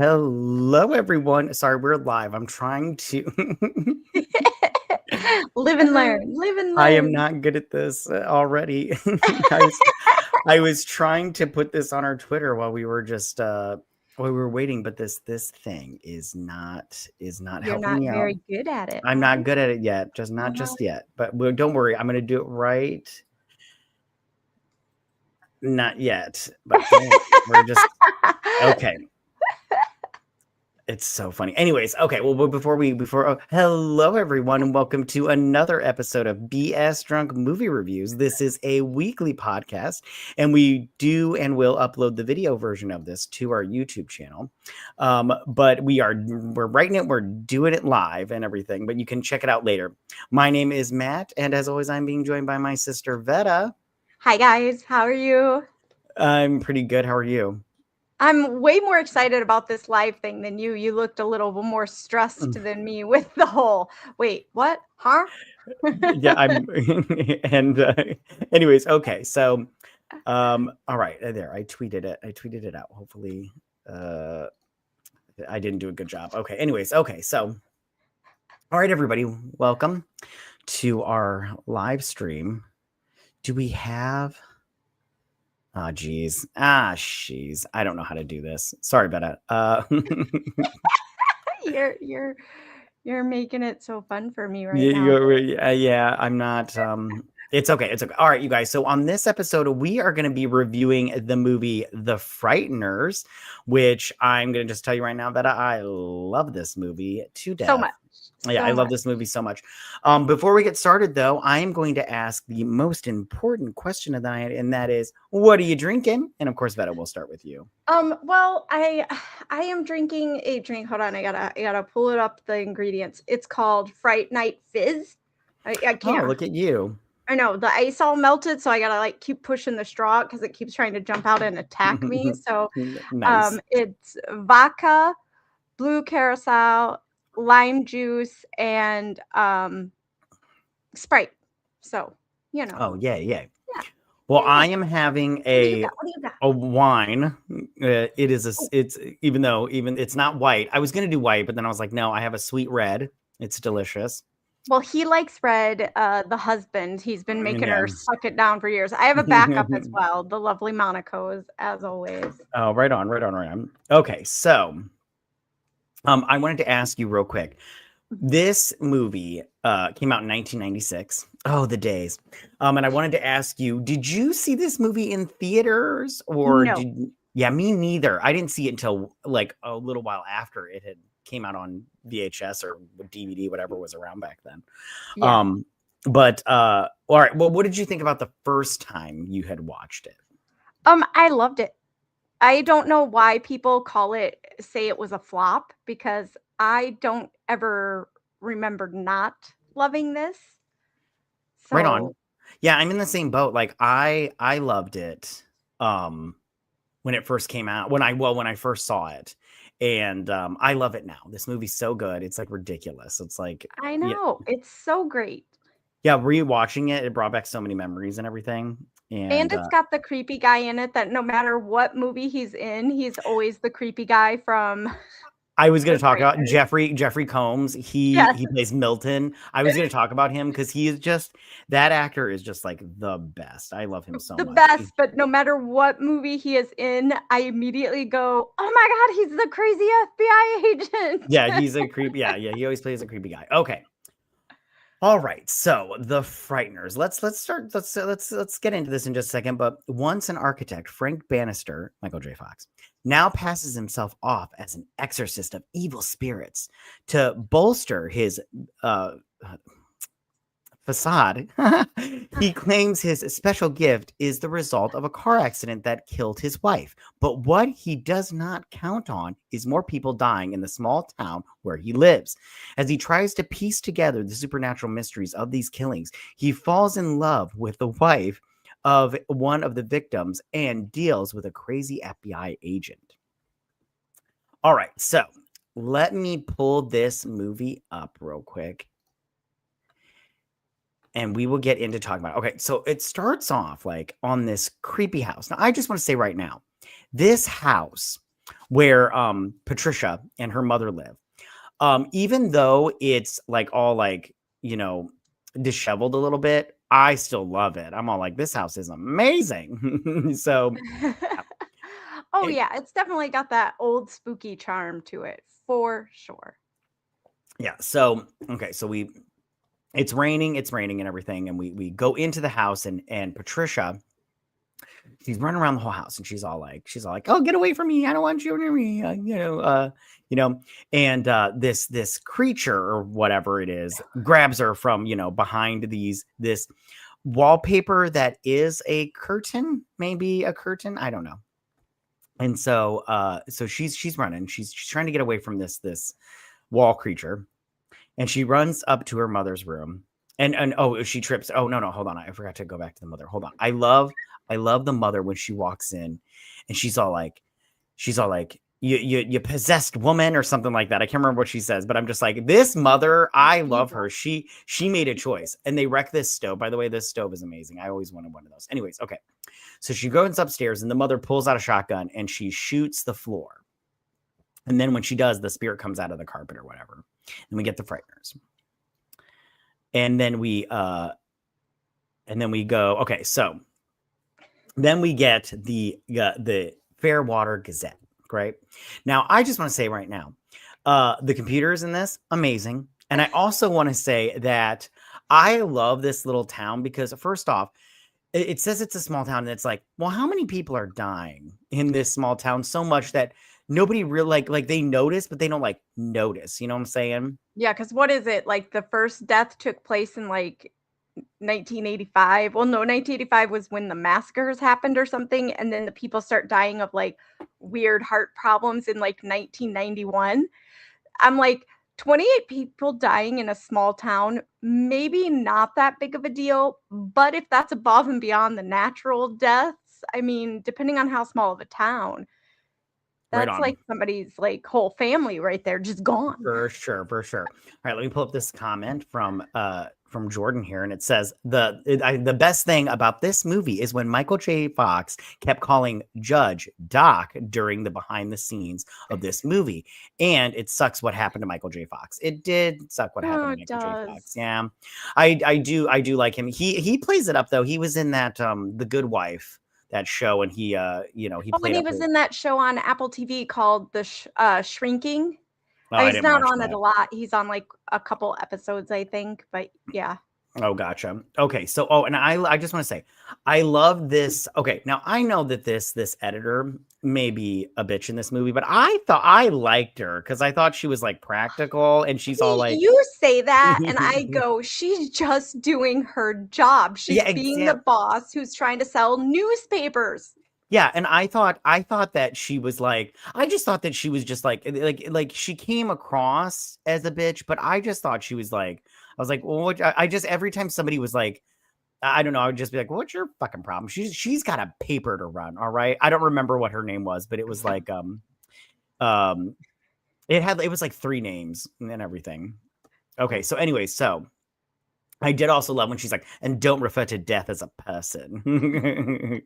Hello, everyone. Sorry, we're live. I'm trying to. Live and learn. Live and I am learn. not good at this already. I was, I was trying to put this on our Twitter while we were while we were waiting, but this thing is not You're helping not me out. very good at it, I'm not right? good at it yet, not Uh-huh. just yet. But don't worry, I'm gonna do it right. Not yet, but don't worry. We're just okay. It's so funny. Anyways, okay. Well, hello everyone, and welcome to another episode of BS Drunk Movie Reviews. This is a weekly podcast, and we do and will upload the video version of this to our YouTube channel. But we're writing it, we're doing it live and everything. But you can check it out later. My name is Matt, and as always, I'm being joined by my sister Veta. Hi guys, how are you? I'm pretty good. How are you? I'm way more excited about this live thing than you. You looked a little more stressed than me with the whole, wait, what? Huh? Yeah, I'm and anyways, okay. So all right, there. I tweeted it out. Hopefully uh I didn't do a good job. Okay. Anyways, okay. So all right, everybody, welcome to our live stream. Do we have geez. Jeez. I don't know how to do this. Sorry about it. You're making it so fun for me right now. Yeah, I'm not. It's okay. It's okay. All right, you guys. So on this episode, we are going to be reviewing the movie The Frighteners, which I'm going to just tell you right now that I love this movie to death. So much. Yeah, I love this movie so much. Before we get started, though, I am going to ask the most important question of the night, and that is, what are you drinking? And of course, Veta, we'll start with you. Well, I am drinking a drink. Hold on, I gotta pull it up the ingredients. It's called Fright Night Fizz. I Oh, can't. look at you. I know the ice all melted, so I gotta like keep pushing the straw because it keeps trying to jump out and attack me. So, Nice. it's vodka, blue curacao, lime juice, and Sprite. So, Oh, yeah. yeah. Well, Yeah. I am having What do you got? What do you got? a wine. Oh. It's even it's not white. I was gonna do white, but then I was like, no, I have a sweet red. It's delicious. Well, he likes red, the husband. He's been making Yeah. her suck it down for years. I have a backup as well, the lovely Monaco's, as always. Oh, right on. Okay, so I wanted to ask you real quick. This movie came out in 1996. Oh, the days. And I wanted to ask you, did you see this movie in theaters or No. yeah, me neither. I didn't see it until like a little while after it had came out on VHS or DVD, whatever was around back then. Yeah. But all right, well, what did you think about the first time you had watched it? I loved it. I don't know why people say it was a flop because I don't ever remember not loving this. Right So, on. Yeah, I'm in the same boat. Like I loved it when it first came out, when I first saw it. And I love it now. This movie's so good. It's like ridiculous. It's like I yeah, know, it's so great. yeah, rewatching it brought back so many memories and everything. And And it's got the creepy guy in it that no matter what movie he's in, he's always the creepy guy from I was going The to talk about Frighteners. Jeffrey Combs. Yes. He plays Milton. I was going to talk about him because he is just that actor is just like the best. I love him so The much. best, but no matter what movie he is in, I immediately go, "Oh my god, he's the crazy FBI agent." Yeah, he's a creep. Yeah, he always plays a creepy guy. Okay. All right, so the Frighteners. Let's get into this in just a second. But once an architect, Frank Bannister, Michael J. Fox, now passes himself off as an exorcist of evil spirits to bolster his facade. He claims his special gift is the result of a car accident that killed his wife. But what he does not count on is more people dying in the small town where he lives. As he tries to piece together the supernatural mysteries of these killings, he falls in love with the wife of one of the victims and deals with a crazy FBI agent. All right, so let me pull this movie up real quick. And we will get into talking about it. Okay, so it starts off like on this creepy house. Now, I just want to say right now, this house where Patricia and her mother live. Even though it's like all like, you know, disheveled a little bit, I still love it. I'm all like, this house is amazing. So Oh, it, yeah, it's definitely got that old spooky charm to it, for sure. yeah. So okay, so it's raining and everything, and we go into the house, and Patricia, she's running around the whole house, and she's all like, oh, get away from me, I don't want you near me, you know, and this creature or whatever it is grabs her from, you know, behind this wallpaper that is a curtain, maybe a curtain, I don't know. And so she's running, she's trying to get away from this wall creature, and she runs up to her mother's room, and oh, she trips. Oh, no, hold on, I forgot to go back to the mother. Hold on. I love the mother when she walks in, and she's all like, you possessed woman or something like that. I can't remember what she says, but I'm just like, this mother, I love her. Evil. She made a choice, and they wreck this stove. By the way, this stove is amazing. I always wanted one of those. Anyways, okay. So she goes upstairs, and the mother pulls out a shotgun, and she shoots the floor. And then when she does, the spirit comes out of the carpet or whatever. And we get the Frighteners. And then we go, okay, so then we get the Fairwater Gazette, right? Now, I just want to say right now, the computers in this, amazing. And I also want to say that I love this little town because, first off, it says it's a small town, and it's like, well, how many people are dying in this small town so much that nobody really like they notice, but they don't like notice. You know what I'm saying? Yeah, because what is it? Like, the first death took place in, like, 1985. Well, no, 1985 was when the massacres happened or something, and then the people start dying of, like, weird heart problems in, like, 1991. I'm like, 28 people dying in a small town, maybe not that big of a deal, but if that's above and beyond the natural deaths, I mean, depending on how small of a town, Right that's on. like somebody's, like, whole family right there just gone. For sure, for sure. All right, let me pull up this comment from Jordan here, and it says the best thing about this movie is when Michael J. Fox kept calling Judge Doc during the behind the scenes of this movie, and it sucks what happened to Michael J. Fox. It did suck what Oh, happened to it Michael J. Fox. does. Yeah, I do like him. He plays it up though. He was in that The Good Wife, that show, and he he Oh, and played he up was his. in that show on Apple TV called Shrinking. Oh, I He's didn't not watch on it that. a lot. He's on, like, a couple episodes, I think, but yeah. Oh, gotcha. Okay, so and I just want to say, I love this. Okay, now I know that this editor may be a bitch in this movie, but I thought I liked her because I thought she was like practical, and she's all See, like, you say that, and I go, "She's just doing her job. yeah, She's being the exactly. boss who's trying to sell newspapers." Yeah, and I thought that she was like, I just thought that she was just like she came across as a bitch, but I just thought she was like, I was like, well, I just every time somebody was like, I don't know, I would just be like, what's your fucking problem? She's got a paper to run, all right. I don't remember what her name was, but it was like um it was like three names and everything. Okay, so anyway, so I did also love when she's like, and don't refer to death as a person.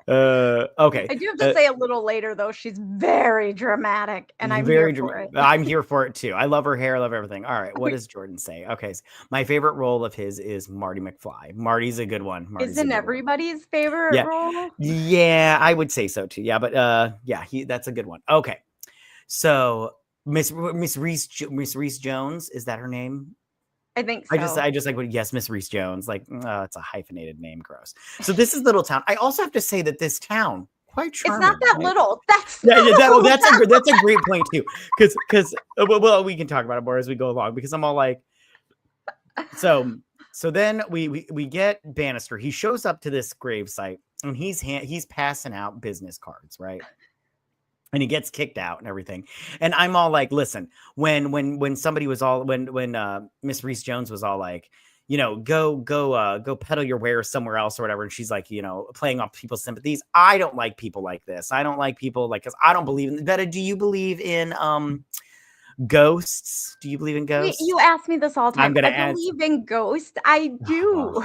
Okay. I do have to say a little later, though, she's very dramatic, and I'm here Very for it. I'm here for it too. I love her hair, I love everything. All right, what does Jordan say? Okay, my favorite role of his is Marty McFly. Marty's a good one. Marty's a Isn't good one. everybody's favorite Yeah. role? Yeah, I would say so too. Yeah, but yeah, that's a good one. Okay. So Miss Reese Jones, is that her name? I think I just so. I just like what yes, Miss Reese Jones. Like, it's a hyphenated name, gross. So this is Little Town. I also have to say that this town, quite It's not charming, that right? little. That's Yeah, yeah, not a little town. that's a great point too. Because well, we can talk about it more as we go along. Because I'm all like, so then we get Bannister. He shows up to this gravesite, and he's passing out business cards, right? And he gets kicked out and everything. And I'm all like, listen, when somebody was all when Miss Reese Jones was all like, go peddle your wares somewhere else or whatever, and she's like, playing off people's sympathies. I don't like people like this. I don't like people like, because I don't believe in. Betta, do you believe in ghosts? Do you believe in ghosts? You ask me this all the I'm time. gonna I answer. believe in ghosts. I Oh, do.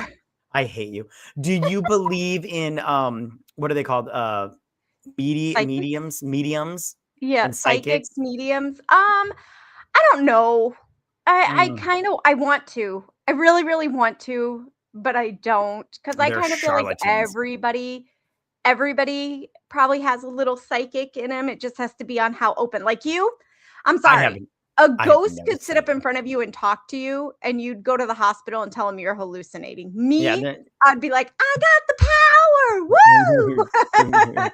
I hate you. Do you believe in what are they called? Psychics? Mediums? Yeah, and psychics? psychics, mediums. I don't know. I Mm, kind of I want to. I really, really want to, but I don't because I they're kind of feel like charlatans. everybody probably has a little psychic in him. It just has to be on how open. Like you, I'm I sorry. haven't A I have ghost no could sit up in psychic. front of you and talk to you, and you'd go to the hospital and tell them you're hallucinating. Yeah, Me, they're I'd be like, I got the power. Woo!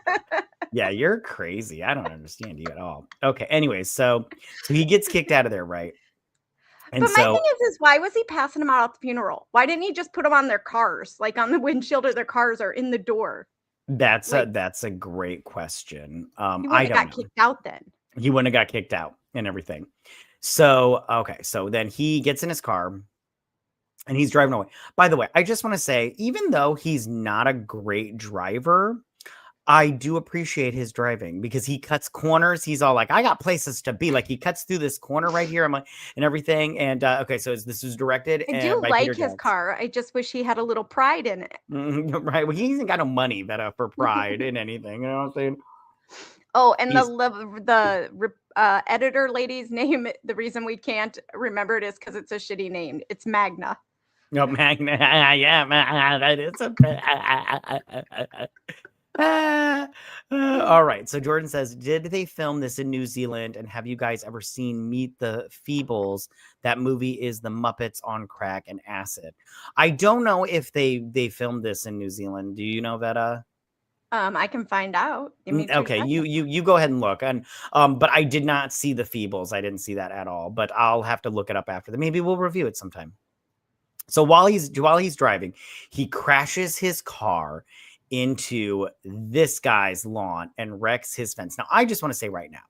yeah, you're crazy. I don't understand you at all. Okay, anyways, so he gets kicked out of there, right? And But my thing so is why was he passing them out at the funeral? Why didn't he just put them on their cars, like on the windshield of their cars or in the door? Like that's a great question. he I wouldn't have don't got know. kicked out then. He wouldn't have got kicked out and everything. So, okay, so then he gets in his car and he's driving away. By the way, I just want to say, even though he's not a great driver, I do appreciate his driving because he cuts corners. He's all like, I got places to be. Like he cuts through this corner right here. I'm like, and everything. And okay, so this was directed I and do by Peter like his Jacks. car. I just wish he had a little pride in it. Right. Well, he hasn't got no money that for pride in anything. You know what I'm saying? Oh, and He's editor lady's name, the reason we can't remember it is because it's a shitty name. It's Magna. no Magna. Yeah, that is a all right. So Jordan says, did they film this in New Zealand? And have you guys ever seen Meet the Feebles? That movie is the Muppets on crack and acid. I don't know if they filmed this in New Zealand. Do you know, Veta? I can find out. Give me 2 Okay, seconds. you go ahead and look. And but I did not see the Feebles. I didn't see that at all. But I'll have to look it up after that. Maybe we'll review it sometime. So while he's driving, he crashes his car into this guy's lawn and wrecks his fence. Now, I just want to say right now.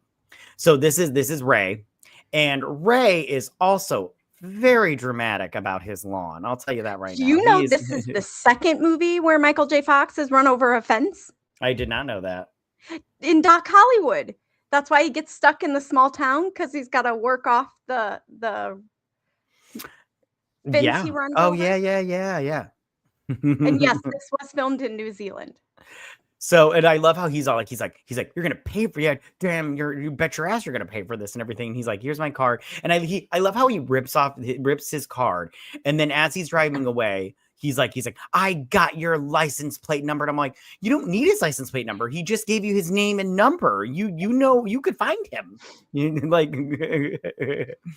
So this is Ray, and Ray is also very dramatic about his lawn. I'll tell you that right Do now. you He know is this is the second movie where Michael J. Fox has run over a fence I did not know that. in Doc Hollywood? That's why he gets stuck in the small town because he's got to work off the fence Yeah. he runs Oh over. yeah. And yes, this was filmed in New Zealand. So, and I love how he's like, you're gonna pay for yeah, damn, you bet your ass you're gonna pay for this and everything. And he's like, here's my card, and I love how he rips his card, and then as he's driving away, he's like, I got your license plate number, and I'm like, you don't need his license plate number. He just gave you his name and number. You know you could find him. Like,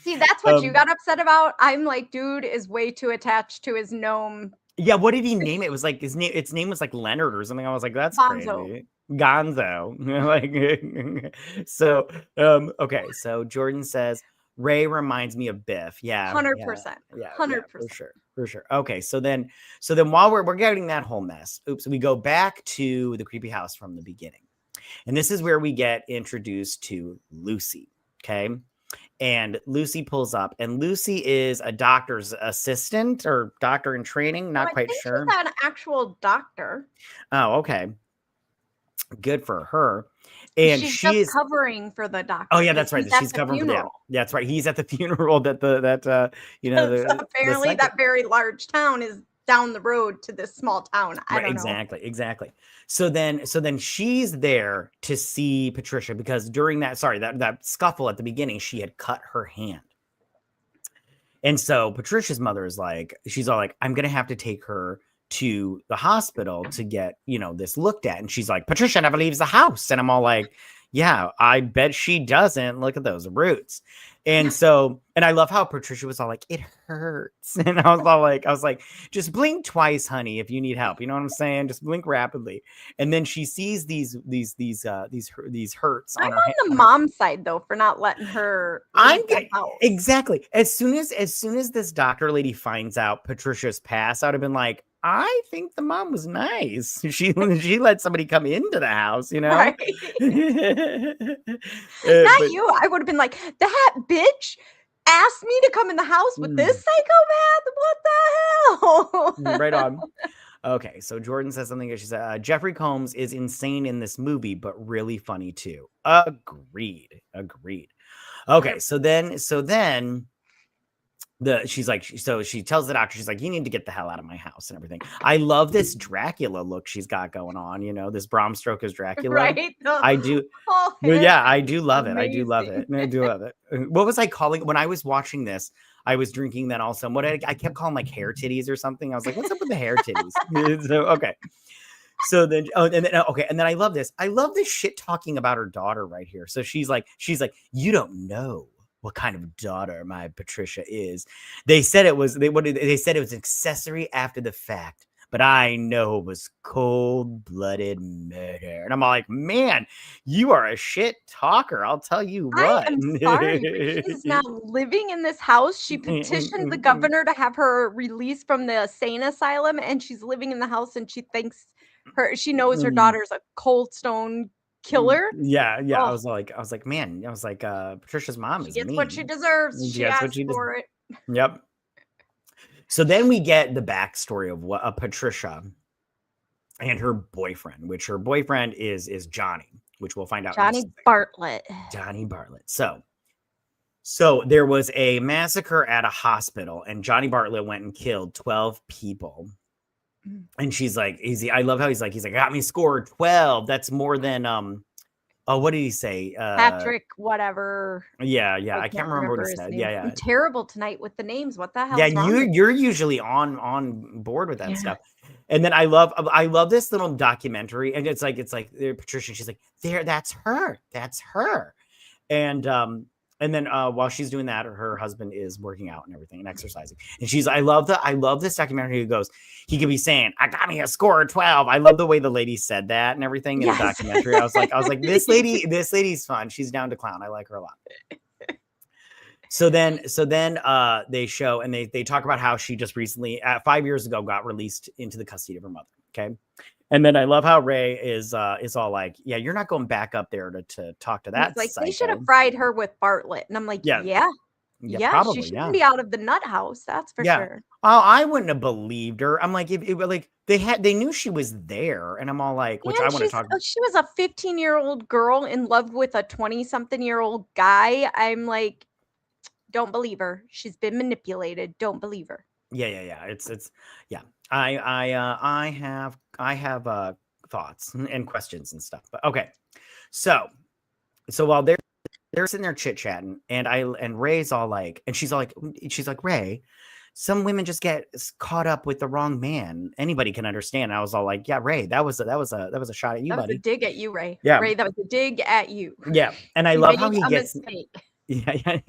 See, that's what you got upset about. I'm like, dude is way too attached to his gnome. yeah, what did he name it? It was like its name was like Leonard or something. I was like, that's Bonzo. crazy. Gonzo. Like so okay, so Jordan says Ray reminds me of Biff. Yeah, 100%. yeah, 100%. for sure. Okay, so then while we're getting that whole mess, oops, we go back to the creepy house from the beginning. And this is where we get introduced to Lucy. Okay. And Lucy pulls up, and Lucy is a doctor's assistant or doctor in training. Well, Not I quite think sure. she's an actual doctor. Oh, okay. Good for her. And She's she just is. covering for the doctor. Oh yeah, 'Cause that's right. he's at She's the covering for funeral. that's right. He's at the funeral that you know 'Cause the apparently psychic. that very large town is down the road to this small town. I Right, don't know. exactly. So then she's there to see Patricia because during that scuffle at the beginning, she had cut her hand. And so Patricia's mother is like, she's all like, I'm gonna have to take her to the hospital to get, this looked at. And she's like, Patricia never leaves the house. And I'm all like, yeah, I bet she doesn't. Look at those roots. And so, and I love how Patricia was all like, it hurts. And I was like, just blink twice, honey, if you need help. You know what I'm saying? Just blink rapidly. And then she sees these hurts I'm on her on hand. the mom side though for not letting her leave the house. Exactly. As soon as this doctor lady finds out Patricia's past, I would have been like, I think the mom was nice. She let somebody come into the house, Right. Not but you. I would have been like, that bitch asked me to come in the house with this psychopath. What the hell? right on. Okay, so Jordan says something. She said, Jeffrey Combs is insane in this movie, but really funny too. Agreed. Okay, so then she's like, so she tells the doctor, she's like, you need to get the hell out of my house and everything. I love this Dracula look she's got going on, this Bram Stoker's Dracula. Right? I do. Oh, Well, yeah, I it's do love it. I do love amazing. it. I do love it. What was I calling when I was watching this? I was drinking then also. What I kept calling like hair titties or something. I was like, what's up with the hair titties? So, okay. So then, okay. And then I love this. I love this shit talking about her daughter right here. So she's like, you don't know what kind of daughter my Patricia is. They said it was, they said it was accessory after the fact, but I know it was cold-blooded murder. And I'm like, man, you are a shit talker. I'll tell you what. I am sorry, but she's now living in this house. She petitioned the governor to have her released from the insane asylum, and she's living in the house, and she knows her daughter's a cold stone killer. Yeah. Oh, I was like, man, Patricia's mom she is gets mean. what she deserves. She asked for it. Yep. So then we get the backstory of what Patricia and her boyfriend, which her boyfriend is Johnny, which we'll find out. Johnny Bartlett. Johnny Bartlett. So there was a massacre at a hospital, and Johnny Bartlett went and killed 12 people. And she's like, I love how he's like, got me scored 12. That's more than what did he say? Patrick, whatever. Yeah. I can't remember what he said. Yeah. I'm terrible tonight with the names. What the hell? Yeah, you're usually on board with that stuff. And then I love this little documentary, and it's like Patricia, she's like, that's her. And then while she's doing that, her husband is working out and everything and exercising. And I love this documentary. He could be saying, I got me a score of 12. I love the way the lady said that and everything in the documentary. I was like, this lady's fun. She's down to clown. I like her a lot. So then they show, and they talk about how she just recently, 5 years ago, got released into the custody of her mother. Okay. And then I love how Ray is all like, yeah, you're not going back up there to talk to that. Like, they should have fried her with Bartlett. And I'm like, yeah, probably, she shouldn't be out of the nut house. That's for sure. Oh, I wouldn't have believed her. I'm like, if like they knew she was there, and I'm all like, which I want to talk about. She was a 15-year-old girl in love with a 20-something-year-old guy. I'm like, don't believe her. She's been manipulated. Don't believe her. Yeah. It's yeah. I have thoughts and questions and stuff. But okay. So while they're sitting there chit-chatting, and Ray's all like, and she's like, Ray, some women just get caught up with the wrong man. Anybody can understand. And I was all like, yeah, Ray, that was a shot at you, buddy. That was a dig at you, Ray. Yeah. Ray, that was a dig at you. Yeah. And I love how he gets mistake. Yeah.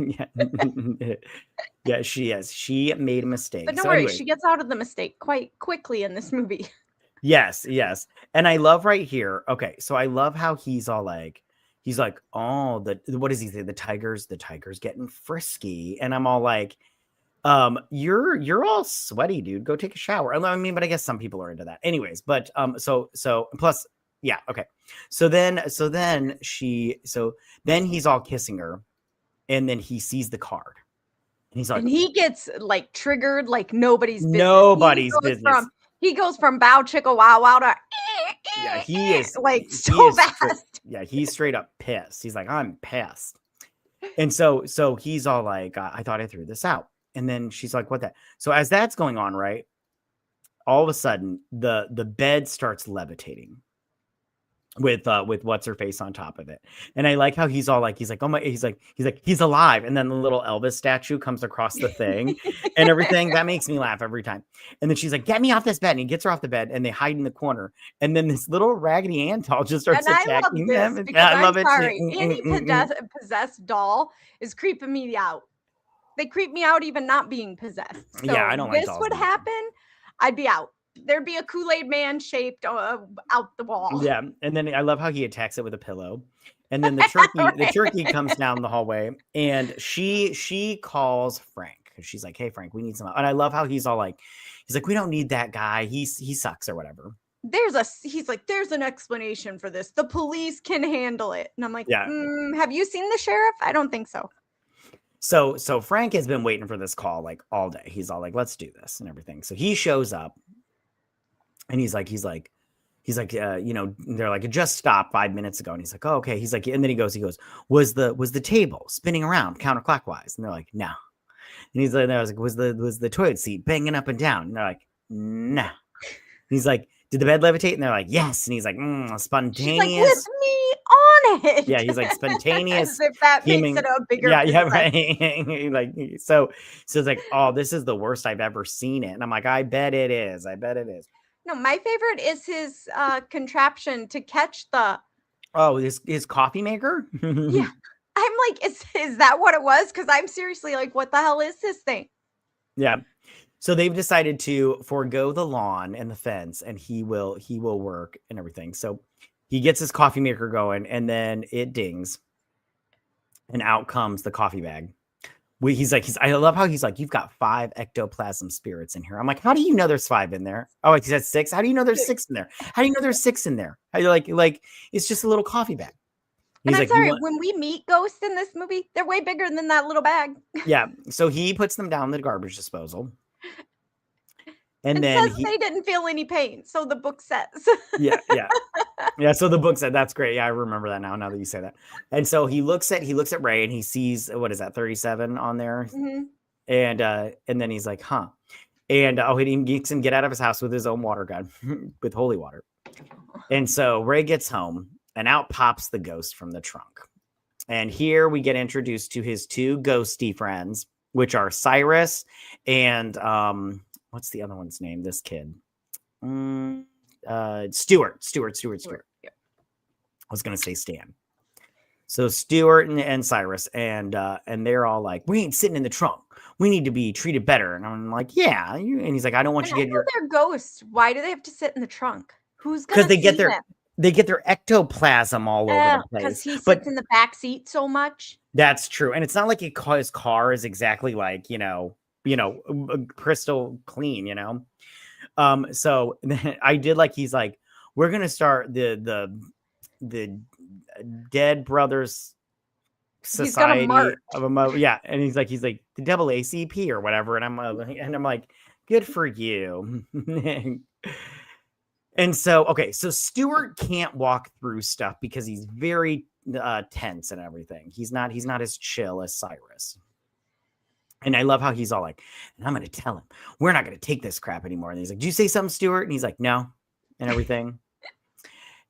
Yeah, she is. She made a mistake. But don't worry, she gets out of the mistake quite quickly in this movie. Yes. And I love right here. Okay, so I love how he's like, oh, what does he say? The tiger's getting frisky. And I'm all like, you're all sweaty, dude. Go take a shower. I mean, but I guess some people are into that. Anyways, but so plus, yeah, okay. So then he's all kissing her. And then he sees the card. And he's like, and he gets like triggered like nobody's business. Nobody's business. He goes from bow chicka wow wow to he is like so fast. He's straight up pissed. He's like, I'm pissed. And so he's all like, I thought I threw this out. And then she's like, what that? So as that's going on, right? All of a sudden the bed starts levitating. With what's her face on top of it. And I like how he's like, oh my, he's like, he's alive. And then the little Elvis statue comes across the thing and everything. That makes me laugh every time. And then she's like, get me off this bed. And he gets her off the bed, and they hide in the corner. And then this little Raggedy Ann doll just starts attacking them. I love it. Any possessed doll is creeping me out. They creep me out even not being possessed. So yeah, I don't like this would happen, I'd be out. There'd be a Kool-Aid man shaped out the wall. Yeah, and then I love how he attacks it with a pillow, and then the turkey comes down the hallway, and she calls Frank because she's like, "Hey, Frank, we need some." And I love how he's like, "We don't need that guy. He sucks or whatever." He's like, "There's an explanation for this. The police can handle it." And I'm like, yeah. Have you seen the sheriff? I don't think so. So Frank has been waiting for this call like all day. He's all like, "Let's do this" and everything. So he shows up. And he's like, they're like, it just stopped 5 minutes ago. And he's like, oh, okay. He's like, and then he goes, was the table spinning around counterclockwise? And they're like, no. And he's like, I was like, was the toilet seat banging up and down? And they're like, nah. And he's like, did the bed levitate? And they're like, yes. And he's like, She's like, with spontaneous. me on it. Yeah, he's like As spontaneous if that makes it human. a bigger Yeah, yeah, princess. right. Like so it's like, oh, this is the worst I've ever seen it. And I'm like, I bet it is. I bet it is. No, my favorite is his contraption to catch the. Oh, his coffee maker? Yeah. I'm like, is that what it was? Because I'm seriously like, what the hell is this thing? Yeah. So they've decided to forego the lawn and the fence, and he will work and everything. So he gets his coffee maker going, and then it dings, and out comes the coffee bag. I love how he's like, you've got 5 ectoplasm spirits in here. I'm like, how do you know there's 5 in there? Oh, he said 6. How do you know there's 6 in there? How do you know there's 6 in there? How you like it's just a little coffee bag. And He's I'm like, sorry, when we meet ghosts in this movie, they're way bigger than that little bag. yeah. So he puts them down the garbage disposal. And then says they didn't feel any pain. So the book says. Yeah. Yeah. So the book said, that's great. Yeah, I remember that now that you say that. And so he looks at Ray and he sees, what is that, 37 on there? Mm-hmm. And then he's like, huh. And he makes him get out of his house with his own water gun, with holy water. And so Ray gets home and out pops the ghost from the trunk. And here we get introduced to his 2 ghosty friends, which are Cyrus and what's the other one's name? This kid. Stuart. Yeah. I was gonna say Stan. So Stuart and Cyrus, and they're all like, we ain't sitting in the trunk. We need to be treated better. And I'm like, yeah. And he's like, I don't want you to get your. They're ghosts. Why do they have to sit in the trunk? Who's gonna? Because they get their ectoplasm all over the place. Because he sits in the back seat so much. That's true, and it's not like his car is exactly like crystal clean. So I did like, he's like, we're gonna start the Dead Brothers Society of yeah, and he's like the double ACP or whatever, and I'm like, good for you. And so so Stuart can't walk through stuff because he's very tense and everything. He's not as chill as Cyrus. And I love how he's all like, and I'm going to tell him, we're not going to take this crap anymore. And he's like, do you say something, Stuart? And he's like, no, and everything.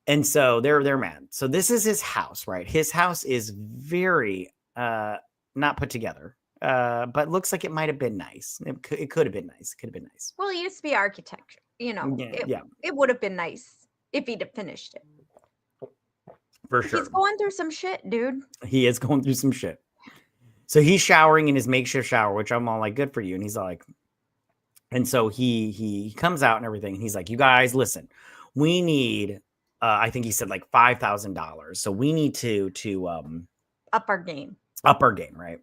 And so they're mad. So this is his house, right? His house is very not put together, but looks like it might have been nice. It could have been nice. It could have been nice. Well, it used to be architecture. It would have been nice if he'd have finished it. For sure. He's going through some shit, dude. He is going through some shit. So he's showering in his makeshift shower, which I'm all like, good for you. And he's like, and so he comes out and everything. And he's like, you guys, listen, we need, I think he said like $5,000. So we need to up our game, right?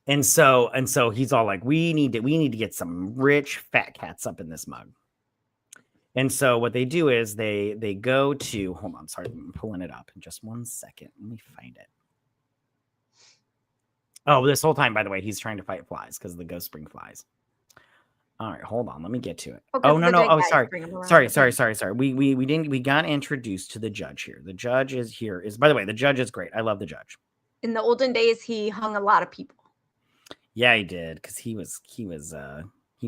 And so he's all like, we need to get some rich fat cats up in this mug. And so what they do is they go to, hold on, sorry, I'm pulling it up in just 1 second. Let me find it. Oh, this whole time, by the way, he's trying to fight flies because the ghosts bring flies. All right, hold on. Let me get to it. Oh, no. Oh, sorry. We got introduced to the judge here. The judge by the way, the judge is great. I love the judge. In the olden days, he hung a lot of people. Yeah, he did, because he was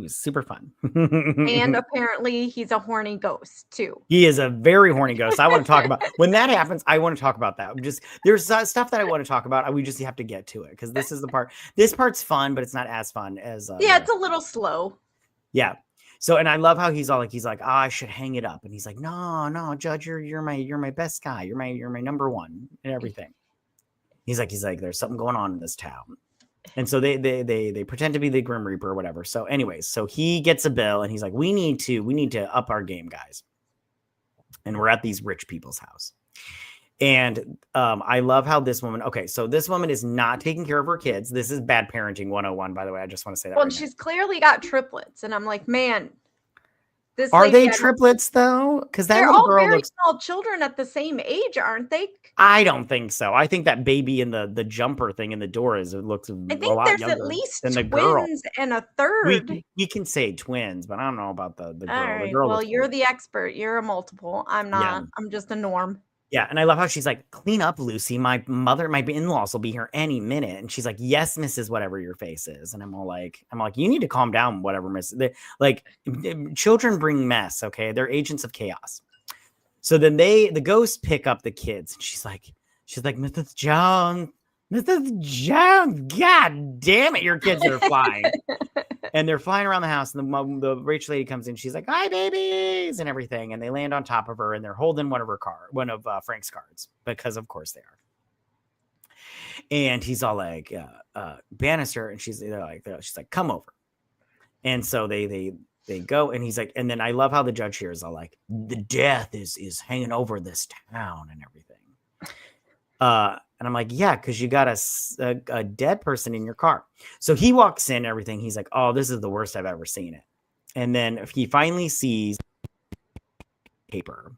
super fun. And apparently he's a horny ghost too. He is a very horny ghost. I want to talk about when that happens. I want to talk about that. There's stuff that I want to talk about. We just have to get to it because this is the part. This part's fun, but it's not as fun as. It's a little slow. Yeah. So, and I love how he's like, I should hang it up, and he's like, no, Judge, you're my best guy. You're my number one and everything. He's like, there's something going on in this town. And so they pretend to be the Grim Reaper or whatever. So anyways, so he gets a bill and he's like, we need to up our game, guys. And we're at these rich people's house. And I love how this woman, so this woman is not taking care of her kids. This is bad parenting 101, by the way. I just want to say that. Well, she's clearly got triplets. And I'm like, man. Are they triplets though? Because that little girl looks small children at the same age, aren't they? I don't think so. I think that baby in the jumper thing in the door looks a lot younger. I think there's at least than the twins girl. And a third. We can say twins, but I don't know about the girl. All right. The girl well, you're the expert. You're a multiple. I'm not. Yeah. I'm just a norm. Yeah, and I love how she's like, "Clean up, Lucy. My in-laws will be here any minute." And she's like, "Yes, Mrs. Whatever your face is." And I'm like, "You need to calm down, whatever, Miss." Like, children bring mess. Okay, they're agents of chaos. So then the ghosts pick up the kids, and she's like, "Mrs. Jones, Mrs. Jones, God damn it, your kids are flying." And they're flying around the house, and the Rachel lady comes in. She's like, "Hi, babies," and everything. And they land on top of her, and they're holding one of Frank's cards, because of course they are. And he's all like, "Bannister," and she's like, "Come over." And so they go, and he's like, and then I love how the judge here is all like, "The death is hanging over this town and everything." And I'm like, "Yeah, because you got a dead person in your car." So he walks in, everything. He's like, "Oh, this is the worst I've ever seen it." And then he finally sees paper,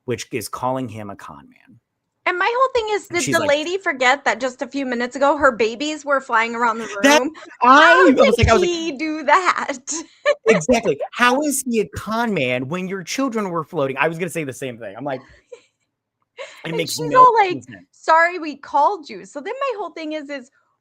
which is calling him a con man. And my whole thing is, did the lady forget that just a few minutes ago her babies were flying around the room? How did he do that? Exactly. How is he a con man when your children were floating? I was going to say the same thing. I'm like, it makes she's no all like, sense. "Sorry, we called you." So then my whole thing is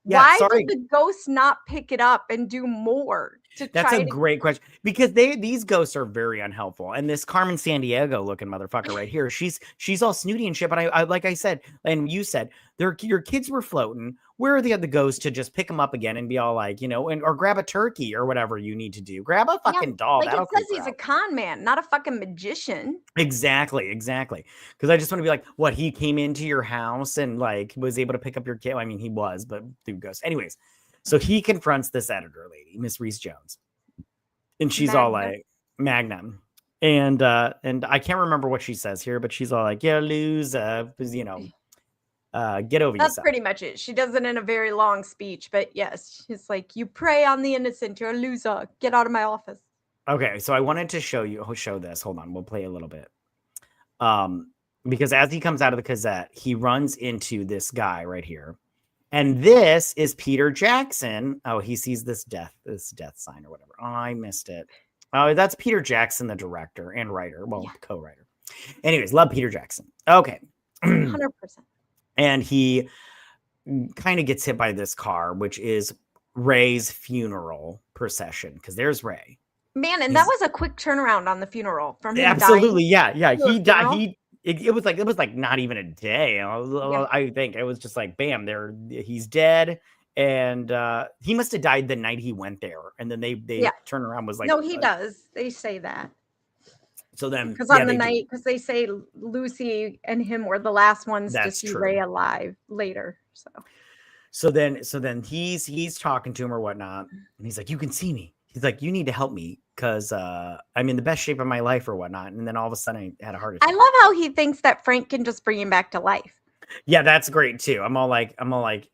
why did the ghost not pick it up and do more to That's try a great question, because these ghosts are very unhelpful. And this Carmen Sandiego looking motherfucker right here, she's all snooty and shit. But I like I said, and you said, your kids were floating. Where are the other ghosts to just pick them up again and be all like, or grab a turkey or whatever you need to do? Grab a fucking doll. Like, it says he's a con man, not a fucking magician. Exactly. Because I just want to be like, what, he came into your house and like was able to pick up your kid? I mean, he was, but through ghosts. Anyways, so he confronts this editor lady, Miss Reese Jones, and she's all like, Magnum. And I can't remember what she says here, but she's all like, "Yeah, lose, get over yourself." That's pretty much it. She does it in a very long speech, but yes, she's like, "You prey on the innocent. You're a loser. Get out of my office." Okay, so I wanted to show this. Hold on, we'll play a little bit. Because as he comes out of the Gazette, he runs into this guy right here. And this is Peter Jackson. Oh, he sees this death sign or whatever. Oh, I missed it. Oh, that's Peter Jackson, the director and writer. Well, yeah. Co-writer. Anyways, love Peter Jackson. Okay. 100%. And he kind of gets hit by this car, which is Ray's funeral procession, because there's Ray. Man, and that was a quick turnaround on the funeral from him. Absolutely, dying. Yeah. He died. It was like not even a day. I think it was just like, bam, he's dead. And he must have died the night he went there. And then they turn around, was like, no, he does. They say that. So then, because on the night, because they say Lucy and him were the last ones to see Ray alive later. So then he's talking to him or whatnot, and he's like, "You can see me." He's like, "You need to help me because I'm in the best shape of my life or whatnot." And then all of a sudden, I had a heart attack. I love how he thinks that Frank can just bring him back to life. Yeah, that's great too. I'm all like,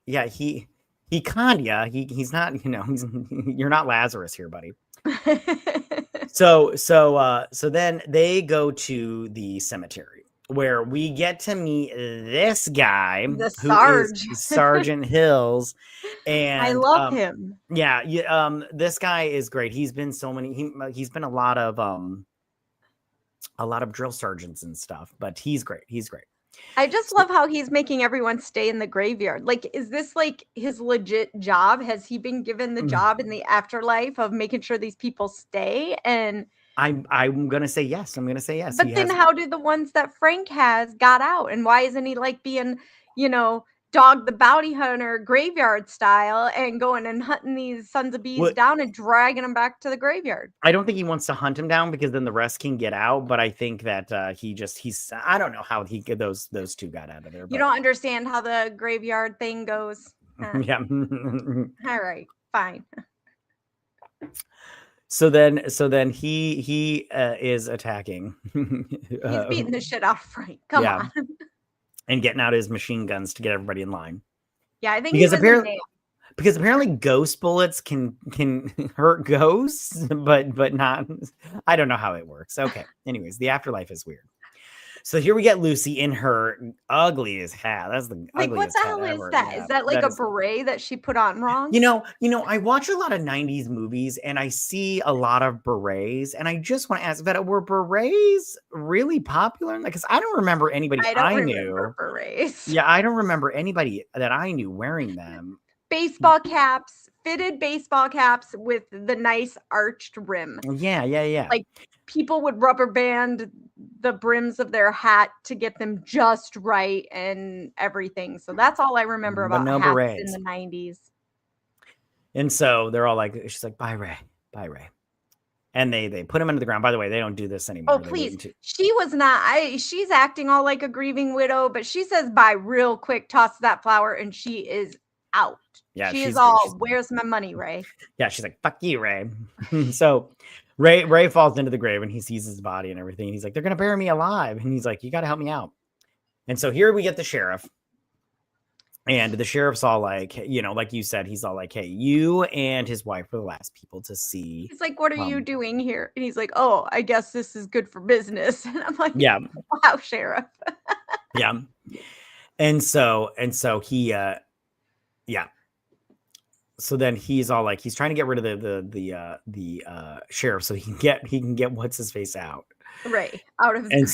yeah, he kinda, he's not, you're not Lazarus here, buddy. So then they go to the cemetery, where we get to meet this guy, Sergeant Hills, and I love him. Yeah, this guy is great. He's been he's been a lot of drill sergeants and stuff, but he's great. I just love how he's making everyone stay in the graveyard. Like, is this like his legit job? Has he been given the job in the afterlife of making sure these people stay? And I'm gonna say yes. But then how do the ones that Frank has got out? And why isn't he like being, Dog the Bounty Hunter graveyard style and going and hunting these sons of bees down and dragging them back to the graveyard? I don't think he wants to hunt him down because then the rest can get out. But I think that he's I don't know how those two got out of there. You don't understand how the graveyard thing goes. Yeah. All right, fine. So then he is attacking. He's beating the shit out of Frank. Come on. And getting out his machine guns to get everybody in line. Yeah, I think because apparently ghost bullets can hurt ghosts, but not. I don't know how it works. Okay. Anyways, the afterlife is weird. So here we get Lucy in her ugliest hat. That's the Like, what ugliest the hat hell is ever. that? Yeah, Is that like that a is. beret that she put on wrong? I watch a lot of 90s movies and I see a lot of berets. And I just want to ask, Vetta, were berets really popular? Because I don't remember anybody I don't I remember knew. berets. Yeah, I don't remember anybody that I knew wearing them. Baseball caps, fitted baseball caps with the nice arched rim. Yeah, yeah, yeah. Like, people would rubber band the brims of their hat to get them just right and everything. So that's all I remember But about no hats in berets. the 90s. And so they're all like, she's like, bye, Ray. Bye, Ray. And they put him into the ground. By the way, they don't do this Oh, anymore. They wait please. until She was not she's acting all like a grieving widow, but she says bye real quick, tosses that flower, and she is out. yeah, She is she's good. She's all, good. "Where's my money, Ray?" Yeah, she's like, fuck you, Ray. So Ray falls into the grave and he sees his body and everything. And he's like, they're gonna bury me alive. And he's like, you gotta help me out. And so here we get the sheriff. And the sheriff's all like, like you said, he's all like, hey, you and his wife were the last people to see. He's like, "What are you doing here?" And he's like, "Oh, I guess this is good for business." And I'm like, Yeah. "Wow, sheriff." Yeah. And so he yeah. So then he's all like, he's trying to get rid of the sheriff so he can get what's his face out. Ray, out of his And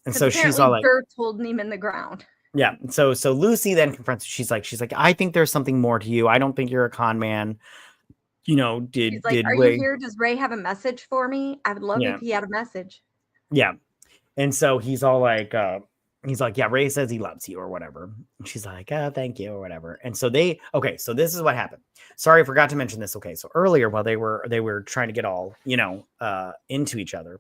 grave. so she's all like, Dirt's holding him in the ground. yeah. So Lucy then confronts. She's like, I think there's something more to you. I don't think you're a con man. He's like, Did "Are you Ray? here? Does Ray have a message for me? I would love Yeah, if he had a message." yeah. And so he's all like, yeah, Ray says he loves you or whatever. And she's like, oh, thank you or whatever. And so so this is what happened. Sorry, I forgot to mention this. Okay, so earlier while they were trying to get all into each other,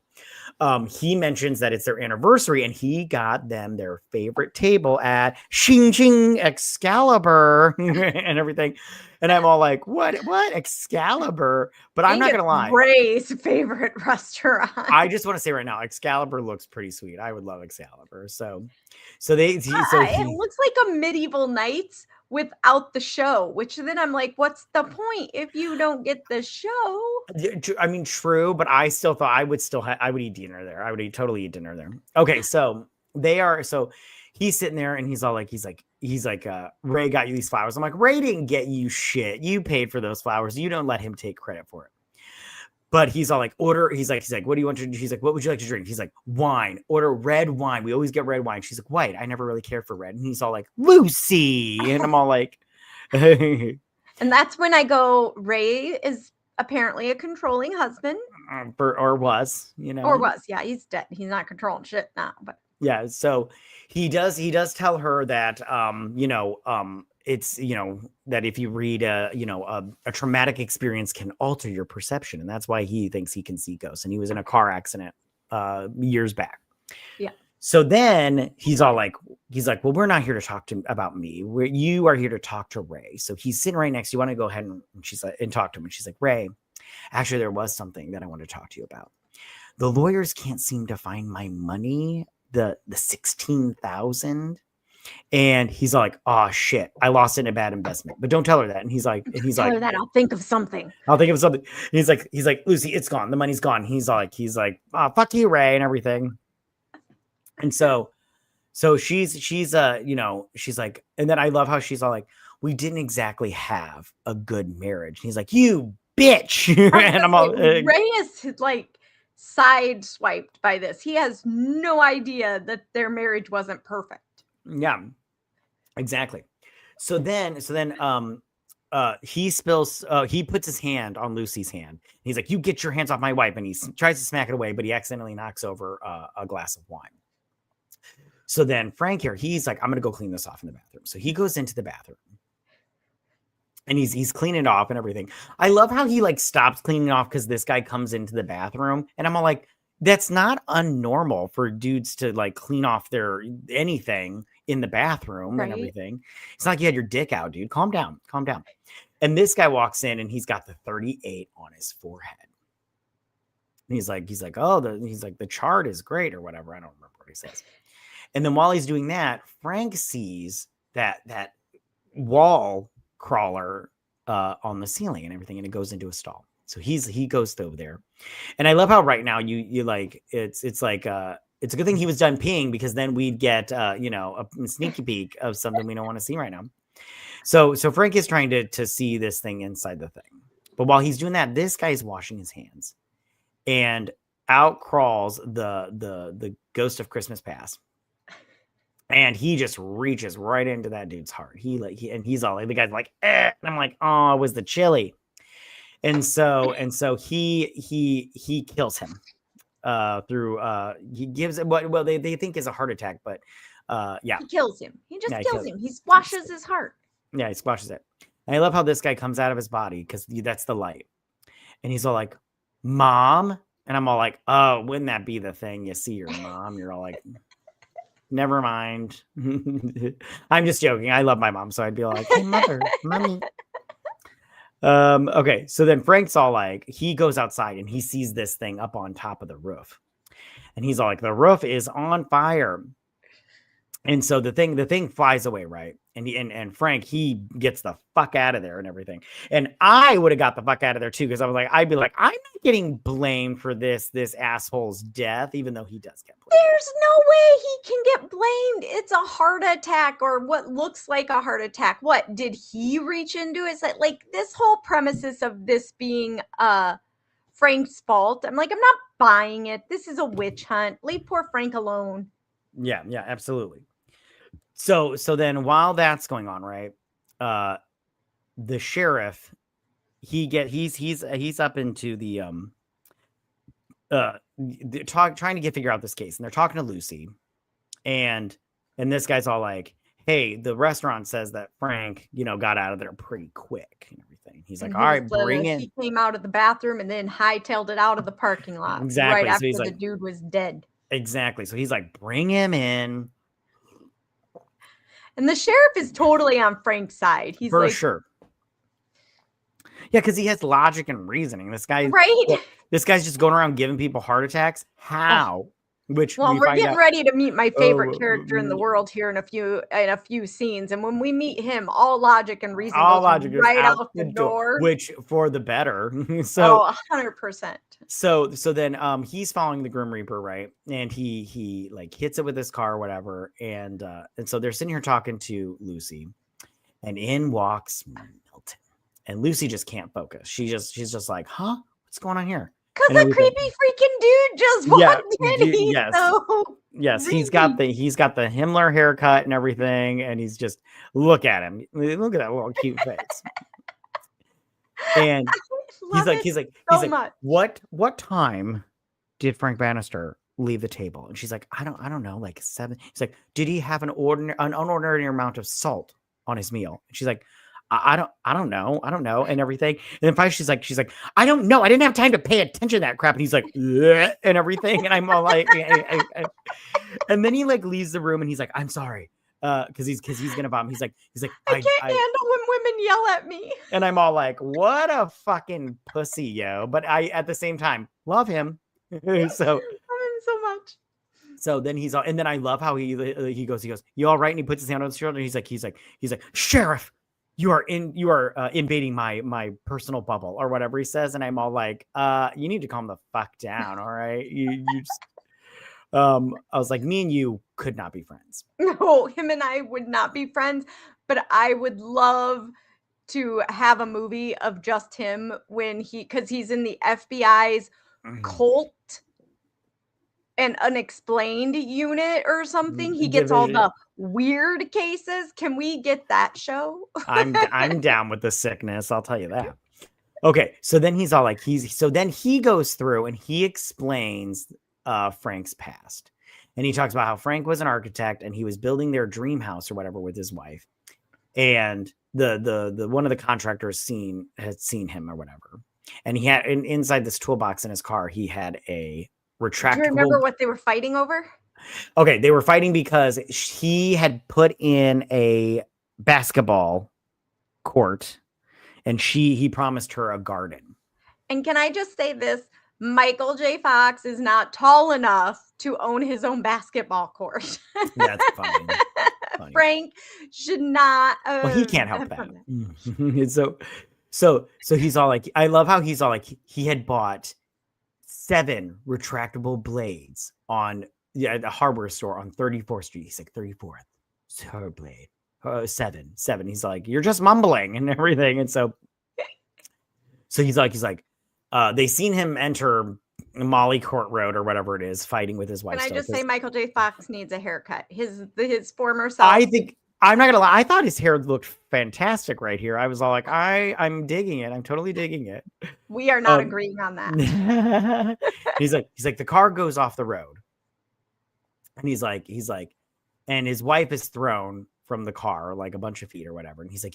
he mentions that it's their anniversary and he got them their favorite table at Xing Xing Excalibur and everything. And I'm all like, what Excalibur? But I'm not going to lie. Ray's favorite restaurant. I just want to say right now, Excalibur looks pretty sweet. I would love Excalibur. So it looks like a medieval knights without the show, which then I'm like, what's the point if you don't get the show? I mean, true, but I still thought I would eat dinner there. I would totally eat dinner there. Okay, so he's sitting there and he's like, Ray got you these flowers. I'm like, Ray didn't get you shit. You paid for those flowers. You don't let him take credit for it. But he's all like, order. He's like, what do you want to do? He's like, what would you like to drink? He's like, wine. Order red wine. We always get red wine. She's like, white. I never really cared for red. And he's all like, Lucy. And I'm all like, and that's when I go, Ray is apparently a controlling husband. Or was. Yeah, he's dead. He's not controlling shit now. But yeah, so he does tell her that it's that if you read a traumatic experience can alter your perception, and that's why he thinks he can see ghosts, and he was in a car accident years back. Yeah. So then he's like, well, we're not here to talk about me. You are here to talk to Ray. So he's sitting right next to you. Want to go ahead and she's like, and talk to him. And she's like, Ray, actually, there was something that I want to talk to you about. The lawyers can't seem to find my money, the 16,000. And he's like, oh shit, I lost it in a bad investment. But don't tell her that. And he's like, tell her that I'll think of something. And he's like, Lucy, it's gone. The money's gone. He's like, oh, fuck you, Ray, and everything. And so she's like, and then I love how she's all like, we didn't exactly have a good marriage. And he's like, you bitch. And I'm all Ray is like sideswiped by this. He has no idea that their marriage wasn't perfect. Yeah, exactly. So then he spills, he puts his hand on Lucy's hand. He's like, you get your hands off my wife. And he tries to smack it away, but he accidentally knocks over a glass of wine. So then Frank here, he's like, I'm going to go clean this off in the bathroom. So he goes into the bathroom and he's cleaning it off and everything. I love how he like stops cleaning off because this guy comes into the bathroom and I'm all like, that's not unnormal for dudes to like clean off their anything in the bathroom and everything. It's not like you had your dick out, dude. Calm down. And this guy walks in and he's got the 38 on his forehead. And he's like, the chart is great or whatever. I don't remember what he says. And then while he's doing that, Frank sees that wall crawler on the ceiling and everything, and it goes into a stall. So he goes over there. And I love how right now you like it's like It's a good thing he was done peeing because then we'd get, you know, a sneaky peek of something we don't want to see right now. So Frank is trying to see this thing inside the thing. But while he's doing that, this guy's washing his hands. And out crawls the ghost of Christmas Past. And he just reaches right into that dude's heart. He's all like, the guy's like, eh. And I'm like, oh, it was the chili. And so he kills him through he gives it what they think is a heart attack, but yeah. He kills him. He just Yeah, kills him. He squashes his heart. Yeah, he squashes it. And I love how this guy comes out of his body because that's the light. And he's all like, Mom. And I'm all like, oh, wouldn't that be the thing? You see your mom. You're all like, never mind. I'm just joking. I love my mom. So I'd be like, hey, mother, mommy. Okay. So then Frank's all like, he goes outside and he sees this thing up on top of the roof. And he's all like, the roof is on fire. And so the thing flies away, right? And Frank, he gets the fuck out of there and everything. And I would have got the fuck out of there too, because I'd be like, I'm not getting blamed for this asshole's death, even though he does get blamed. There's no way he can get blamed. It's a heart attack or what looks like a heart attack. What did he reach into? Is that like this whole premises of this being Frank's fault? I'm like, I'm not buying it. This is a witch hunt. Leave poor Frank alone. Yeah, absolutely. So then while that's going on, right? The sheriff, he's up into the trying to figure out this case, and they're talking to Lucy, and this guy's all like, hey, the restaurant says that Frank, you know, got out of there pretty quick and everything. He's like, all right, bring in. He came out of the bathroom and then hightailed it out of the parking lot. Exactly. Right after so the dude was dead. Exactly. So he's like, bring him in. And the sheriff is totally on Frank's side. He's for like, sure. Yeah, because he has logic and reasoning. This guy, right? This guy's just going around giving people heart attacks. How? Which we're getting ready to meet my favorite character in the world here in a few scenes, and when we meet him, all logic and reason goes right out the door. Which for the better. So 100%. So then he's following the Grim Reaper, right? And he like hits it with his car or whatever, and so they're sitting here talking to Lucy, and in walks Milton, and Lucy just can't focus. She's just like, huh, what's going on here? Because a creepy freaking dude just walked in. Yes, he's got the Himmler haircut and everything, and he's just look at him. Look at that little cute face. And he's like, what time did Frank Bannister leave the table? And she's like, I don't know, like 7. He's like, did he have an unordinary amount of salt on his meal? And she's like, I don't know, and everything. And then finally she's like, I don't know, I didn't have time to pay attention to that crap. And he's like, and everything, and I'm all like, and then he like leaves the room, and he's like, I'm sorry, because he's gonna vomit. He's like, I can't handle when women yell at me. And I'm all like, what a fucking pussy, yo. But I at the same time love him. So love him so much. So then he's all, and then I love how he goes, you all right? And he puts his hand on his shoulder, and he's like, Sheriff, you are invading my personal bubble or whatever he says. And I'm all like, you need to calm the fuck down. All right. You just, I was like, me and you could not be friends. No, him and I would not be friends, but I would love to have a movie of just him because he's in the FBI's cult and unexplained unit or something. He gets all the weird cases. Can we get that show? I'm down with the sickness, I'll tell you that. Okay, so then he's all like, then he goes through and he explains Frank's past. And he talks about how Frank was an architect and he was building their dream house or whatever with his wife. And the one of the contractors had seen him or whatever. And he had inside this toolbox in his car, he had a retractable. Do you remember what they were fighting over? Okay, they were fighting because he had put in a basketball court and he promised her a garden. And can I just say this? Michael J. Fox is not tall enough to own his own basketball court. That's funny. Frank should not. Well, he can't help that. So he's all like, I love how he's all like, he had bought 7 retractable blades on Yeah, the hardware store on 34th Street. He's like 34th, Blade, 7. He's like, you're just mumbling and everything. And so he's like, they seen him enter Molly Court Road or whatever it is, fighting with his wife. Can I just say Michael J. Fox needs a haircut? His former self. I think, I'm not gonna lie, I thought his hair looked fantastic right here. I was all like, I'm digging it. I'm totally digging it. We are not agreeing on that. he's like, the car goes off the road. And he's like, and his wife is thrown from the car like a bunch of feet or whatever. And he's like,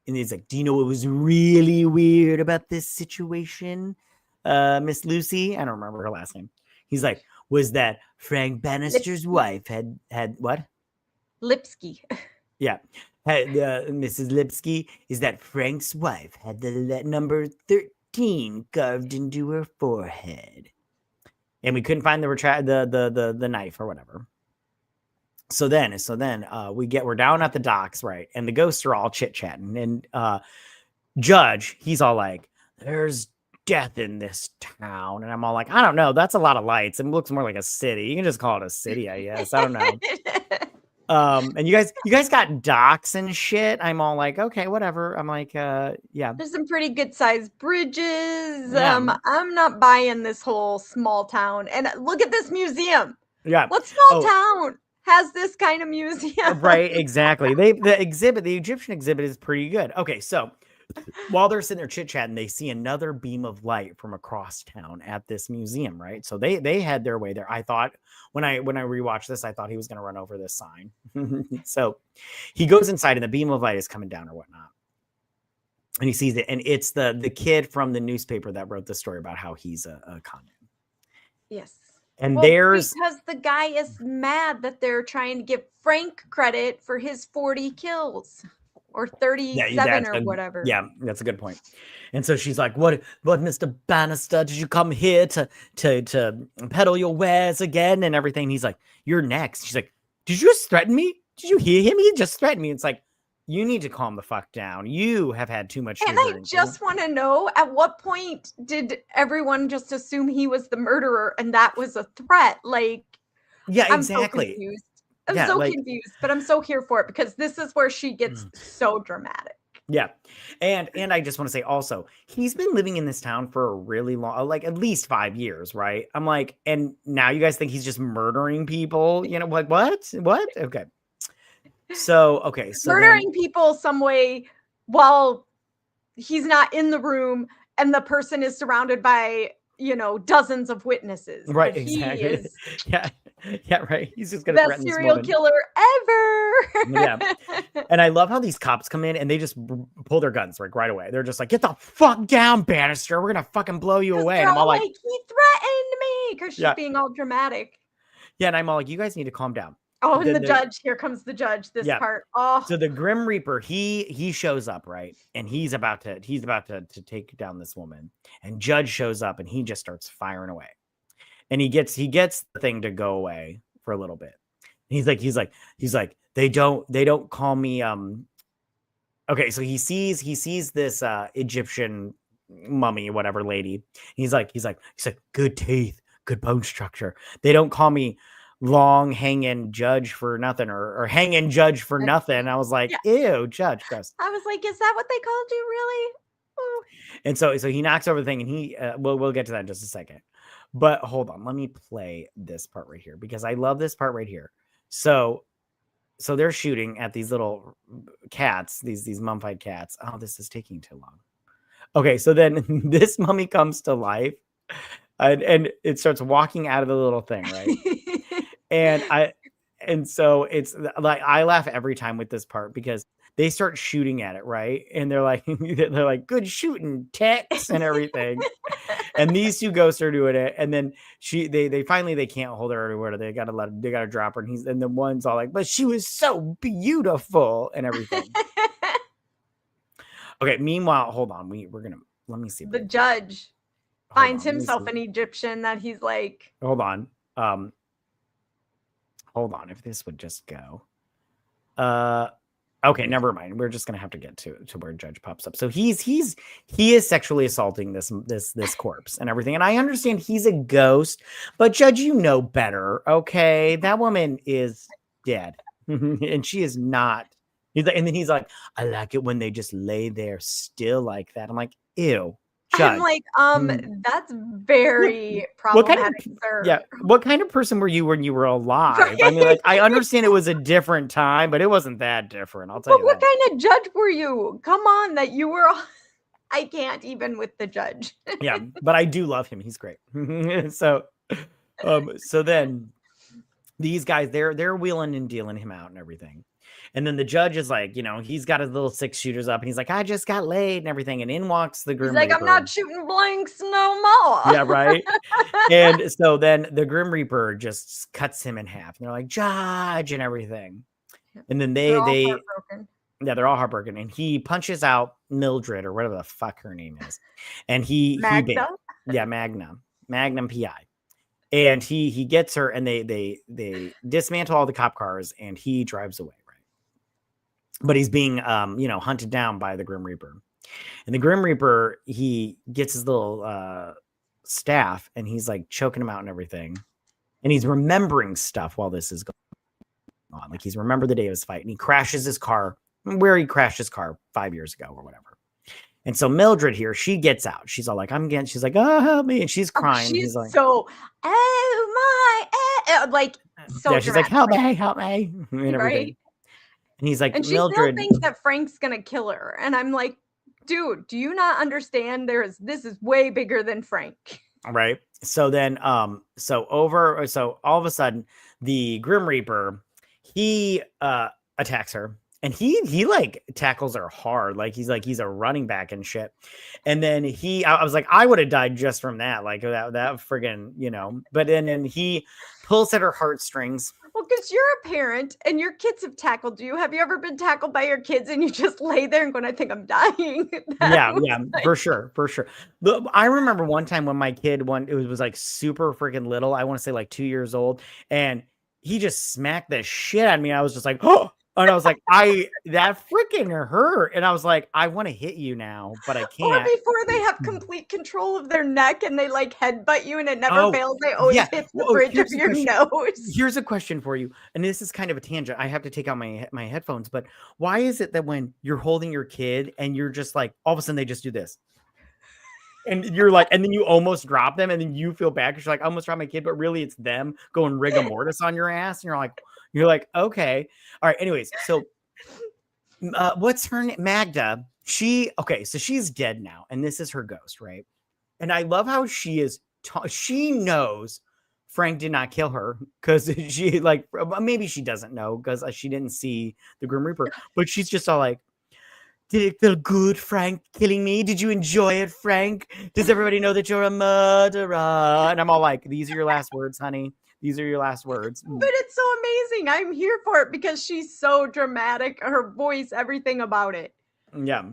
do you know what was really weird about this situation, Miss Lucy? I don't remember her last name. He's like, was that Frank Bannister's wife had what? Lipsky. Yeah. Mrs. Lipsky, is that Frank's wife had the number 13 carved into her forehead. And we couldn't find the knife or whatever. So then we're down at the docks, right? And the ghosts are all chit-chatting. And Judge, he's all like, there's death in this town. And I'm all like, I don't know. That's a lot of lights. It looks more like a city. You can just call it a city, I guess. I don't know. And you guys got docks and shit. I'm all like, okay, whatever. I'm like, yeah. There's some pretty good sized bridges. Yeah. I'm not buying this whole small town. And look at this museum. Yeah. What small town has this kind of museum? Right, exactly. The Egyptian exhibit is pretty good. Okay, so while they're sitting there chit-chatting, they see another beam of light from across town at this museum, right? So they had their way there. I thought when I rewatched this, I thought he was going to run over this sign. So he goes inside and the beam of light is coming down or whatnot. And he sees it. And it's the kid from the newspaper that wrote the story about how he's a con man. Yes. And because the guy is mad that they're trying to give Frank credit for his 40 kills. Or 37 or whatever. Yeah, that's a good point. And so she's like, what, Mr. Bannister, did you come here to peddle your wares again and everything? And he's like, you're next. She's like, did you just threaten me? Did you hear him? He just threatened me. It's like, you need to calm the fuck down. You have had too much. And I just want to know, at what point did everyone just assume he was the murderer and that was a threat? Like, yeah, exactly. I'm so confused. I'm so confused, but I'm so here for it because this is where she gets so dramatic. Yeah. And I just want to say also, he's been living in this town for a really long, like at least 5 years, right? I'm like, and now you guys think he's just murdering people? You know, like what? Okay. So murdering people some way while he's not in the room and the person is surrounded by, dozens of witnesses. Right, exactly. Yeah, right. He's just gonna threaten this serial killer ever. Yeah. And I love how these cops come in and they just pull their guns right away. They're just like, get the fuck down, Bannister. We're gonna fucking blow you away. And I'm all like, he threatened me because she's being all dramatic. Yeah, and I'm all like, you guys need to calm down. Oh, and the judge, here comes the judge, this part. Oh. So the Grim Reaper, he shows up, right? And he's about to take down this woman. And Judge shows up and he just starts firing away. And he gets the thing to go away for a little bit. And he's like, they don't call me okay, so he sees this Egyptian mummy, whatever lady. He's like, good teeth, good bone structure. They don't call me long hanging judge for nothing or hanging judge for nothing. I was like, ew, judge, gross. I was like, is that what they called you, really? Ooh. And so he knocks over the thing and he we'll get to that in just a second. But hold on, let me play this part right here because I love this part right here. So they're shooting at these little cats, these mummified cats. Oh, this is taking too long. Okay, so then this mummy comes to life and it starts walking out of the little thing, right? and so it's like I laugh every time with this part because they start shooting at it, right? And they're like, good shooting, Tex, and everything. And these two ghosts are doing it, and then they finally can't hold her anywhere. They gotta drop her, and the one's all like, but she was so beautiful and everything. Okay, meanwhile, hold on, let me see. The judge finds himself an Egyptian that he's like. Hold on, if this would just go. Okay, never mind. We're just gonna have to get to where Judge pops up. So he is sexually assaulting this corpse and everything. And I understand he's a ghost, but Judge, you know better. Okay, that woman is dead, and she is not. And then he's like, I like it when they just lay there still like that. I'm like, ew, I'm Judge. like, Mm, that's What very what kind problematic, of yeah, sir. what kind of person were you when you were alive? I mean, Right? like, I understand it was a different time, but it wasn't that different. I'll tell But you what that. kind of judge were you? Come on, that you were I can't even with the judge. Yeah, but I do love him. He's great. So then these guys, they're wheeling and dealing him out and everything. And then the judge is like, he's got his little 6 shooters up and he's like, I just got laid and everything. And in walks the He's Grim like, I'm Reaper. not shooting blanks no more. Yeah, right. And so then the Grim Reaper just cuts him in half. And they're like, Judge and everything. And then They're all they heartbroken. yeah, they're all heartbroken. And he punches out Mildred or whatever the fuck her name is. And he Magda? yeah, Magnum PI. And he gets her and they dismantle all the cop cars and he drives away, right? But he's being hunted down by the Grim Reaper. And the Grim Reaper, he gets his little staff and he's like choking him out and everything. And he's remembering stuff while this is going on. Like he's remembered the day of his fight and he crashes his car where he crashed his car 5 years ago or whatever. And so Mildred here, she gets out. She's all like, she's like, oh, help me. And she's crying. She's He's like, so, oh my, like, so yeah, she's like, dramatic. help me, and everything. Right? And he's like, And she still Mildred, thinks that Frank's gonna kill her. And I'm like, dude, do you not understand this is way bigger than Frank? right? So then, so all of a sudden, the Grim Reaper, he attacks her. And he like tackles her hard, like he's a running back and shit. And then I was like, I would have died just from that, like that friggin', But then he pulls at her heartstrings. Well, because you're a parent and your kids have tackled you. Have you ever been tackled by your kids and you just lay there and going, I think I'm dying? Yeah, for sure. But I remember one time when my kid it was like super freaking little. I want to say like 2 years old, and he just smacked the shit out of me. I was just like, oh. And I was like, that freaking hurt. And I was like, I want to hit you now, but I can't. Or before they have complete control of their neck and they like headbutt you and it never fails. They always hit the bridge of your nose. Here's a question for you. And this is kind of a tangent. I have to take out my headphones, but why is it that when you're holding your kid and you're just like, all of a sudden they just do this? And you're like, and then you almost drop them and then you feel bad because you're like, I almost dropped my kid, but really it's them going rigor mortis on your ass. And you're like, okay. All right. Anyways, so what's her name? Magda. So she's dead now. And this is her ghost, right? And I love how she knows Frank did not kill her because she like, maybe she doesn't know because she didn't see the Grim Reaper, but she's just all like, did it feel good, Frank, killing me? Did you enjoy it, Frank? Does everybody know that you're a murderer? And I'm all like, these are your last words, honey. These are your last words. But it's so amazing. I'm here for it because she's so dramatic. Her voice, everything about it. Yeah.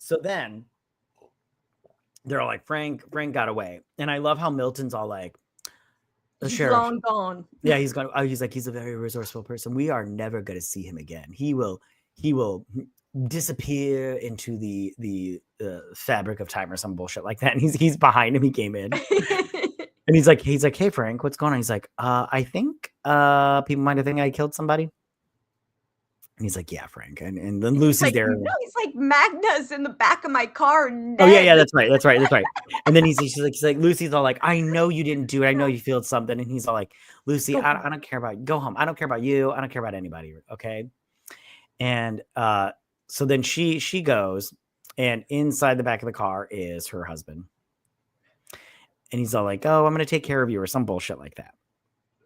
So then they're all like, Frank got away. And I love how Milton's all like, the sheriff. Long gone. Yeah, he's gone. He's like, he's a very resourceful person. We are never going to see him again. He will disappear into the fabric of time or some bullshit like that. And he's behind him. He came in. And he's like, hey Frank, what's going on? He's like, I think people might have think I killed somebody. And he's like, yeah, Frank. And then Lucy's like, there. No, he's like, Magna's in the back of my car. Dead. Oh yeah, that's right. And then she's like, Lucy's all like, I know you didn't do it. I know you feel something. And he's all like, Lucy, I don't care about you. Go home. I don't care about you. I don't care about anybody. Okay. And so then she goes, and inside the back of the car is her husband. And he's all like, oh, I'm going to take care of you or some bullshit like that.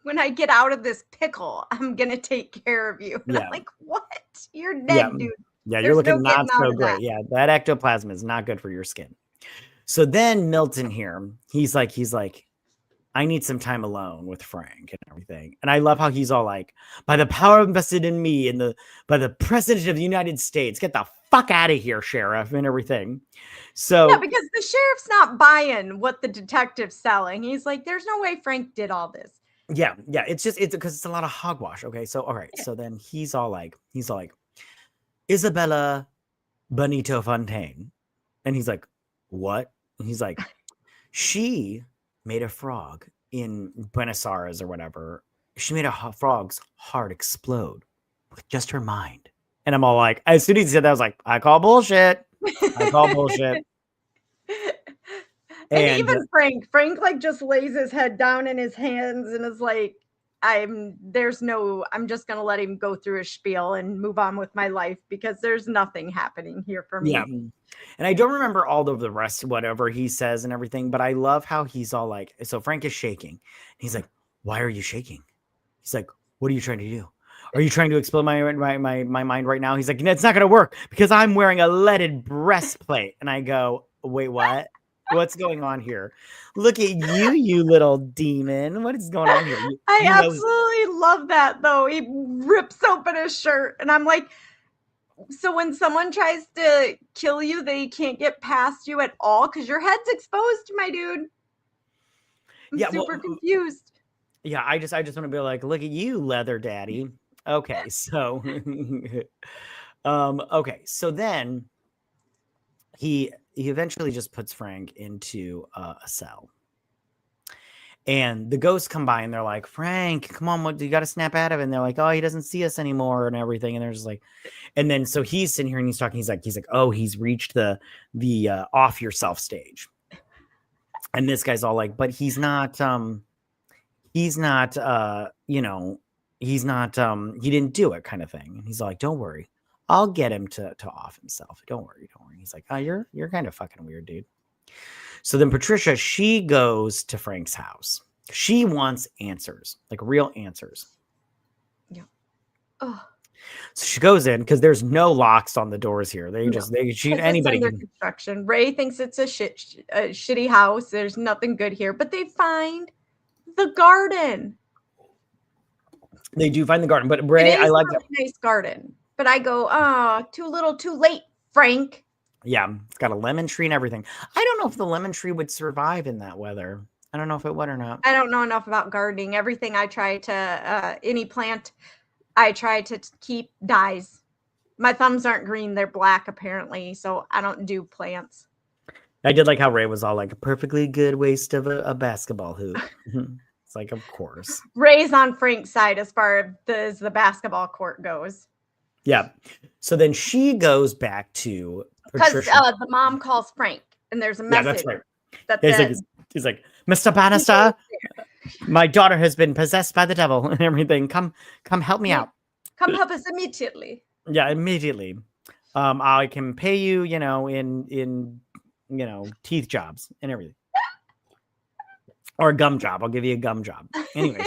When I get out of this pickle, I'm going to take care of you. And Yeah. I'm like, what? You're dead, dude. Yeah, you're looking not so great. Yeah, that ectoplasm is not good for your skin. So then Milton here, he's like, I need some time alone with Frank and everything. And I love how he's all like, by the power invested in me and by the president of the United States, get the fuck out of here, sheriff, and everything. So yeah, because the sheriff's not buying what the detective's selling. He's like, there's no way Frank did all this. Yeah. It's because it's a lot of hogwash. Okay. So all right. So then he's all like, Isabella Benito Fontaine. And he's like, what? And he's like, she made a frog in Buenos Aires or whatever. She made a frog's heart explode with just her mind. And I'm all like, as soon as he said that, I was like, I call bullshit. I call bullshit. And And even Frank like just lays his head down in his hands and is like, I'm just gonna let him go through his spiel and move on with my life because there's nothing happening here for yeah. me. And I don't remember all of the rest, whatever he says and everything, but I love how he's all like, so Frank is shaking. He's like, why are you shaking? He's like, what are you trying to do? Are you trying to explode my mind right now? He's like, it's not going to work because I'm wearing a leaded breastplate. And I go, wait, what? What's going on here? Look at you, you little demon. What is going on here? I You know, absolutely love that though. He rips open his shirt and I'm like, so when someone tries to kill you, they can't get past you at all because your head's exposed, my dude. I'm yeah, super well, confused. yeah, I just want to be like, look at you, leather daddy. Okay, so okay, so then he eventually just puts Frank into a cell. And the ghosts come by and they're like, Frank, come on, what you got to snap out of it. And they're like, oh, he doesn't see us anymore and everything. And they're just like, and then so he's sitting here and he's talking. He's like, oh, he's reached the off yourself stage. And this guy's all like, but he's not, he's not, he's not, he didn't do it kind of thing. And he's like, don't worry, I'll get him to off himself. Don't worry. He's like, oh, you're kind of fucking weird, dude. So then Patricia, she goes to Frank's house. She wants answers, like real answers. Yeah. Oh. So she goes in because there's no locks on the doors here. They shoot anybody. Under construction. Ray thinks it's a shitty house. There's nothing good here, but they find the garden. They do find the garden, but Ray, I like a really nice garden. But I go, too little, too late, Frank. Yeah, it's got a lemon tree and everything. I don't know if the lemon tree would survive in that weather. I don't know if it would or not. I don't know enough about gardening. Everything I try to, any plant I try to keep dies. My thumbs aren't green, they're black apparently, so I don't do plants. I did like how Ray was all like a perfectly good waste of a basketball hoop. It's like, of course. Ray's on Frank's side as far as the basketball court goes. Yeah. So then she goes back to because the mom calls Frank and there's a message. Yeah, that's right. That he's like, Mr. Bannister, my daughter has been possessed by the devil and everything. Come help me out. Come help us immediately. Yeah, immediately. I can pay you, in teeth jobs and everything. Or a gum job. I'll give you a gum job. Anyway,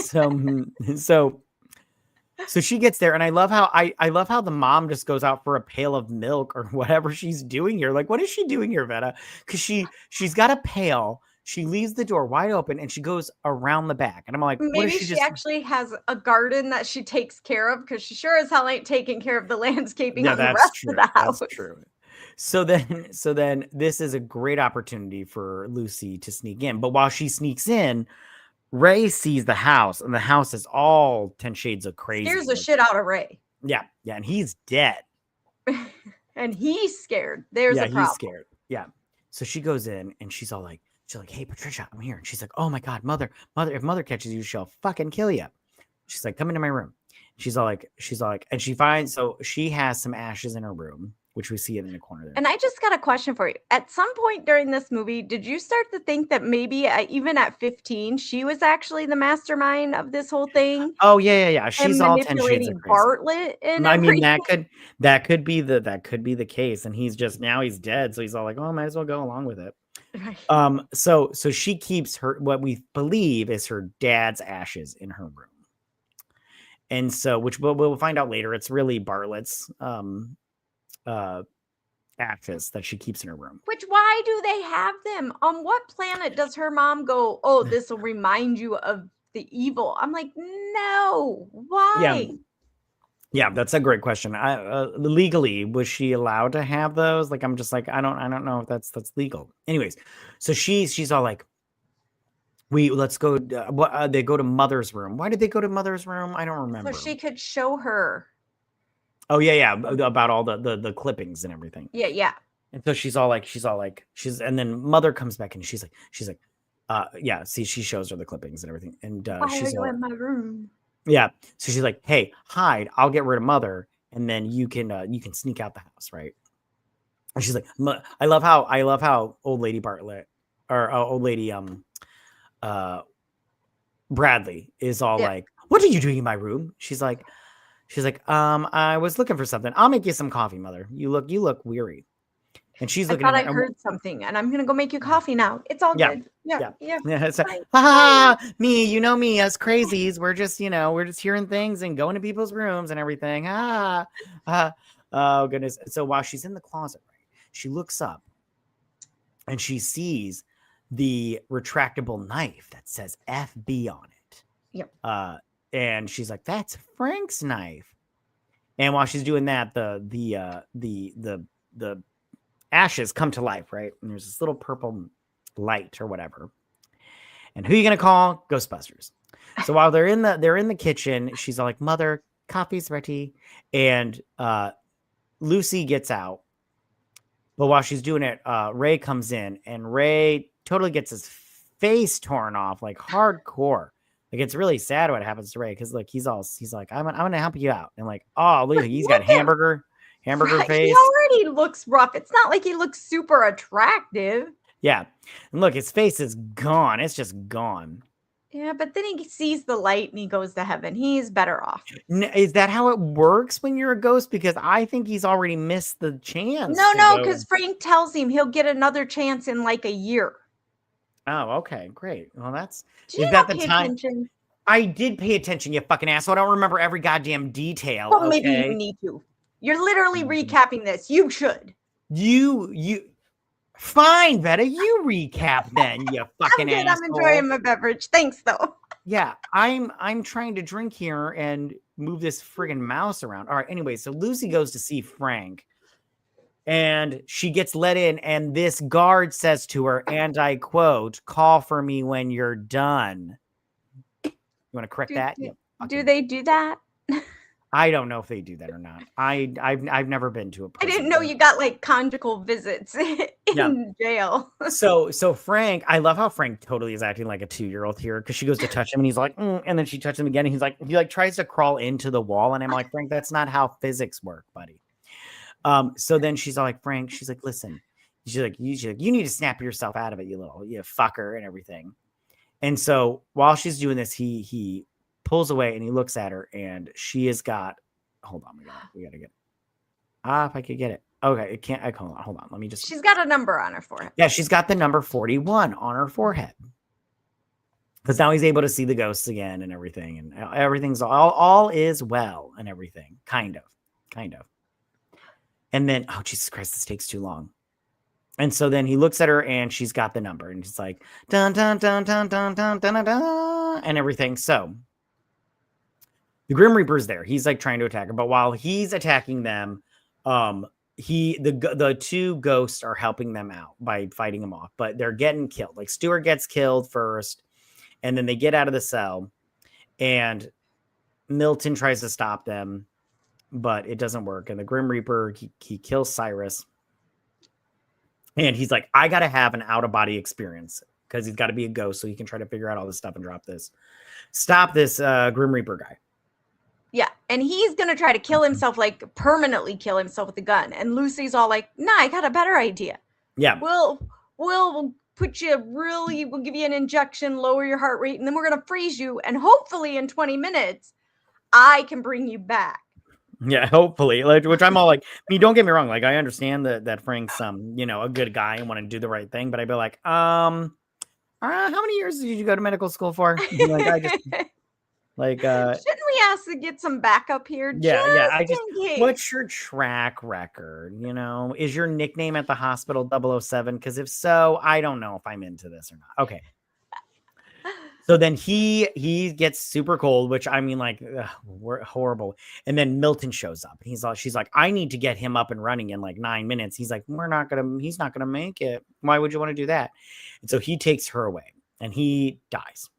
so she gets there, and I love how the mom just goes out for a pail of milk or whatever she's doing here. Like, what is she doing here, Veta? Because she's got a pail. She leaves the door wide open and she goes around the back. And I'm like, maybe she actually has a garden that she takes care of because she sure as hell ain't taking care of the landscaping on the rest of the house. That's true. So then this is a great opportunity for Lucy to sneak in. But while she sneaks in, Ray sees the house, and the house is all 10 shades of crazy. Scares the shit out of Ray. Yeah, and he's dead. And he's scared. There's a problem. He's scared. Yeah. So she goes in, and she's like, hey, Patricia, I'm here. And she's like, oh my God, mother, if mother catches you, she'll fucking kill you. She's like, come into my room. She's all like, and she finds, so she has some ashes in her room, which we see it in the corner there. And I just got a question for you. At some point during this movie, did you start to think that maybe even at 15, she was actually the mastermind of this whole thing? Oh yeah. She's all 10 shades of crazy. Bartlett and I mean, that could be the case. And he's dead, so he's all like, oh, I might as well go along with it. Right. So she keeps what we believe is her dad's ashes in her room, and so which we'll find out later. It's really Bartlett's ashes that she keeps in her room. Which, why do they have them? On what planet does her mom go, oh, this will remind you of the evil? I'm like, no, why? Yeah, that's a great question. Legally, was she allowed to have those? Like, I'm just like, I don't know if that's legal. Anyways, so she's all like, let's go. They go to Mother's room. Why did they go to Mother's room? I don't remember. So she could show her. Oh yeah, about all the clippings and everything. Yeah. And so she's all like, and then mother comes back and she's like, yeah, see, she shows her the clippings and everything. And Why are she's you all, in my room? yeah. So she's like, hey, hide, I'll get rid of mother, and then you can sneak out the house, right? And she's like, I love how old lady Bartlett or old lady uh Bradley is all Yeah. like, what are you doing in my room? She's like, I was looking for something. I'll make you some coffee, mother. You look weary. And she's I looking thought in I there. And heard something, and I'm gonna go make you coffee now. It's all yeah, good. Yeah, yeah. yeah. Yeah, it's like, Bye. ha Bye. ha ha, me, you know me, us crazies. We're just hearing things and going to people's rooms and everything. Oh goodness. So while she's in the closet, right, she looks up and she sees the retractable knife that says FB on it. Yep. And she's like, that's Frank's knife. And while she's doing that, the ashes come to life, right? And there's this little purple light or whatever. And who are you gonna call? Ghostbusters. So while they're in the kitchen, she's like, mother, coffee's ready. And Lucy gets out. But while she's doing it, Ray comes in and Ray totally gets his face torn off, like hardcore. Like it's really sad what happens to Ray because like he's like, I'm gonna help you out. And like, oh look, he's got Look at hamburger Right. He face. already looks rough. It's not like he looks super attractive. Yeah. And look, his face is gone. It's just gone. Yeah, but then he sees the light and he goes to heaven. He's better off. Is that how it works when you're a ghost? Because I think he's already missed the chance. No, because Frank tells him he'll get another chance in like a year. Oh, okay, great. Well, Did is you that not the pay time? attention? I did pay attention, you fucking asshole. I don't remember every goddamn detail. Well, maybe you Okay, need to. You're literally Mhm. recapping this. You should. you fine, Veta. You recap then, you I'm fucking good. I'm asshole. enjoying my beverage. Thanks, though. Yeah, I'm trying to drink here and move this friggin' mouse around. All right, anyway, so Lucy goes to see Frank and she gets let in, and this guard says to her, and I quote, call for me when you're done. You want to correct that? Do they do that? I don't know if they do that or not. I've never been to a I prison. didn't know you got like conjugal visits in jail. So Frank, I love how Frank totally is acting like a 2-year-old here because she goes to touch him and he's like, and then she touches him again. And he like tries to crawl into the wall, and I'm like, Frank, that's not how physics work, buddy. So then she's all like, Frank, she's like, listen, she's like, you need to snap yourself out of it, you fucker, and everything. And so while she's doing this, he pulls away and he looks at her, and she has got. Hold on, we gotta get. If I could get it. Okay, it can't. Hold on. Let me just. She's got a number on her forehead. Yeah, she's got the number 41 on her forehead. Because now he's able to see the ghosts again and everything, and everything's all is well and everything, kind of. And then, oh Jesus Christ, this takes too long. And so then he looks at her, and she's got the number, and she's like, dun dun dun dun dun dun dun dun, dun and everything. So the Grim Reaper's there. He's like trying to attack her, but while he's attacking them, the two ghosts are helping them out by fighting them off, but they're getting killed. Like Stuart gets killed first, and then they get out of the cell, and Milton tries to stop them, but it doesn't work. And the Grim Reaper, he kills Cyrus. And he's like, I got to have an out-of-body experience because he's got to be a ghost so he can try to figure out all this stuff and stop this Grim Reaper guy. Yeah, and he's going to try to kill himself, like permanently kill himself with a gun. And Lucy's all like, nah, I got a better idea. Yeah. We'll put you we'll give you an injection, lower your heart rate, and then we're going to freeze you. And hopefully in 20 minutes, I can bring you back. Yeah, hopefully. Like, which I'm all like, I mean, don't get me wrong. Like, I understand that Frank's a good guy and want to do the right thing, but I'd be like, how many years did you go to medical school for? Like, I just like shouldn't we ask to get some backup here? Yeah. What's your track record? Is your nickname at the hospital 007? Because if so, I don't know if I'm into this or not. Okay. So then he gets super cold, which I mean, like, we're horrible. And then Milton shows up. She's like, I need to get him up and running in like 9 minutes. He's like, he's not gonna make it. Why would you want to do that? And so he takes her away, and he dies.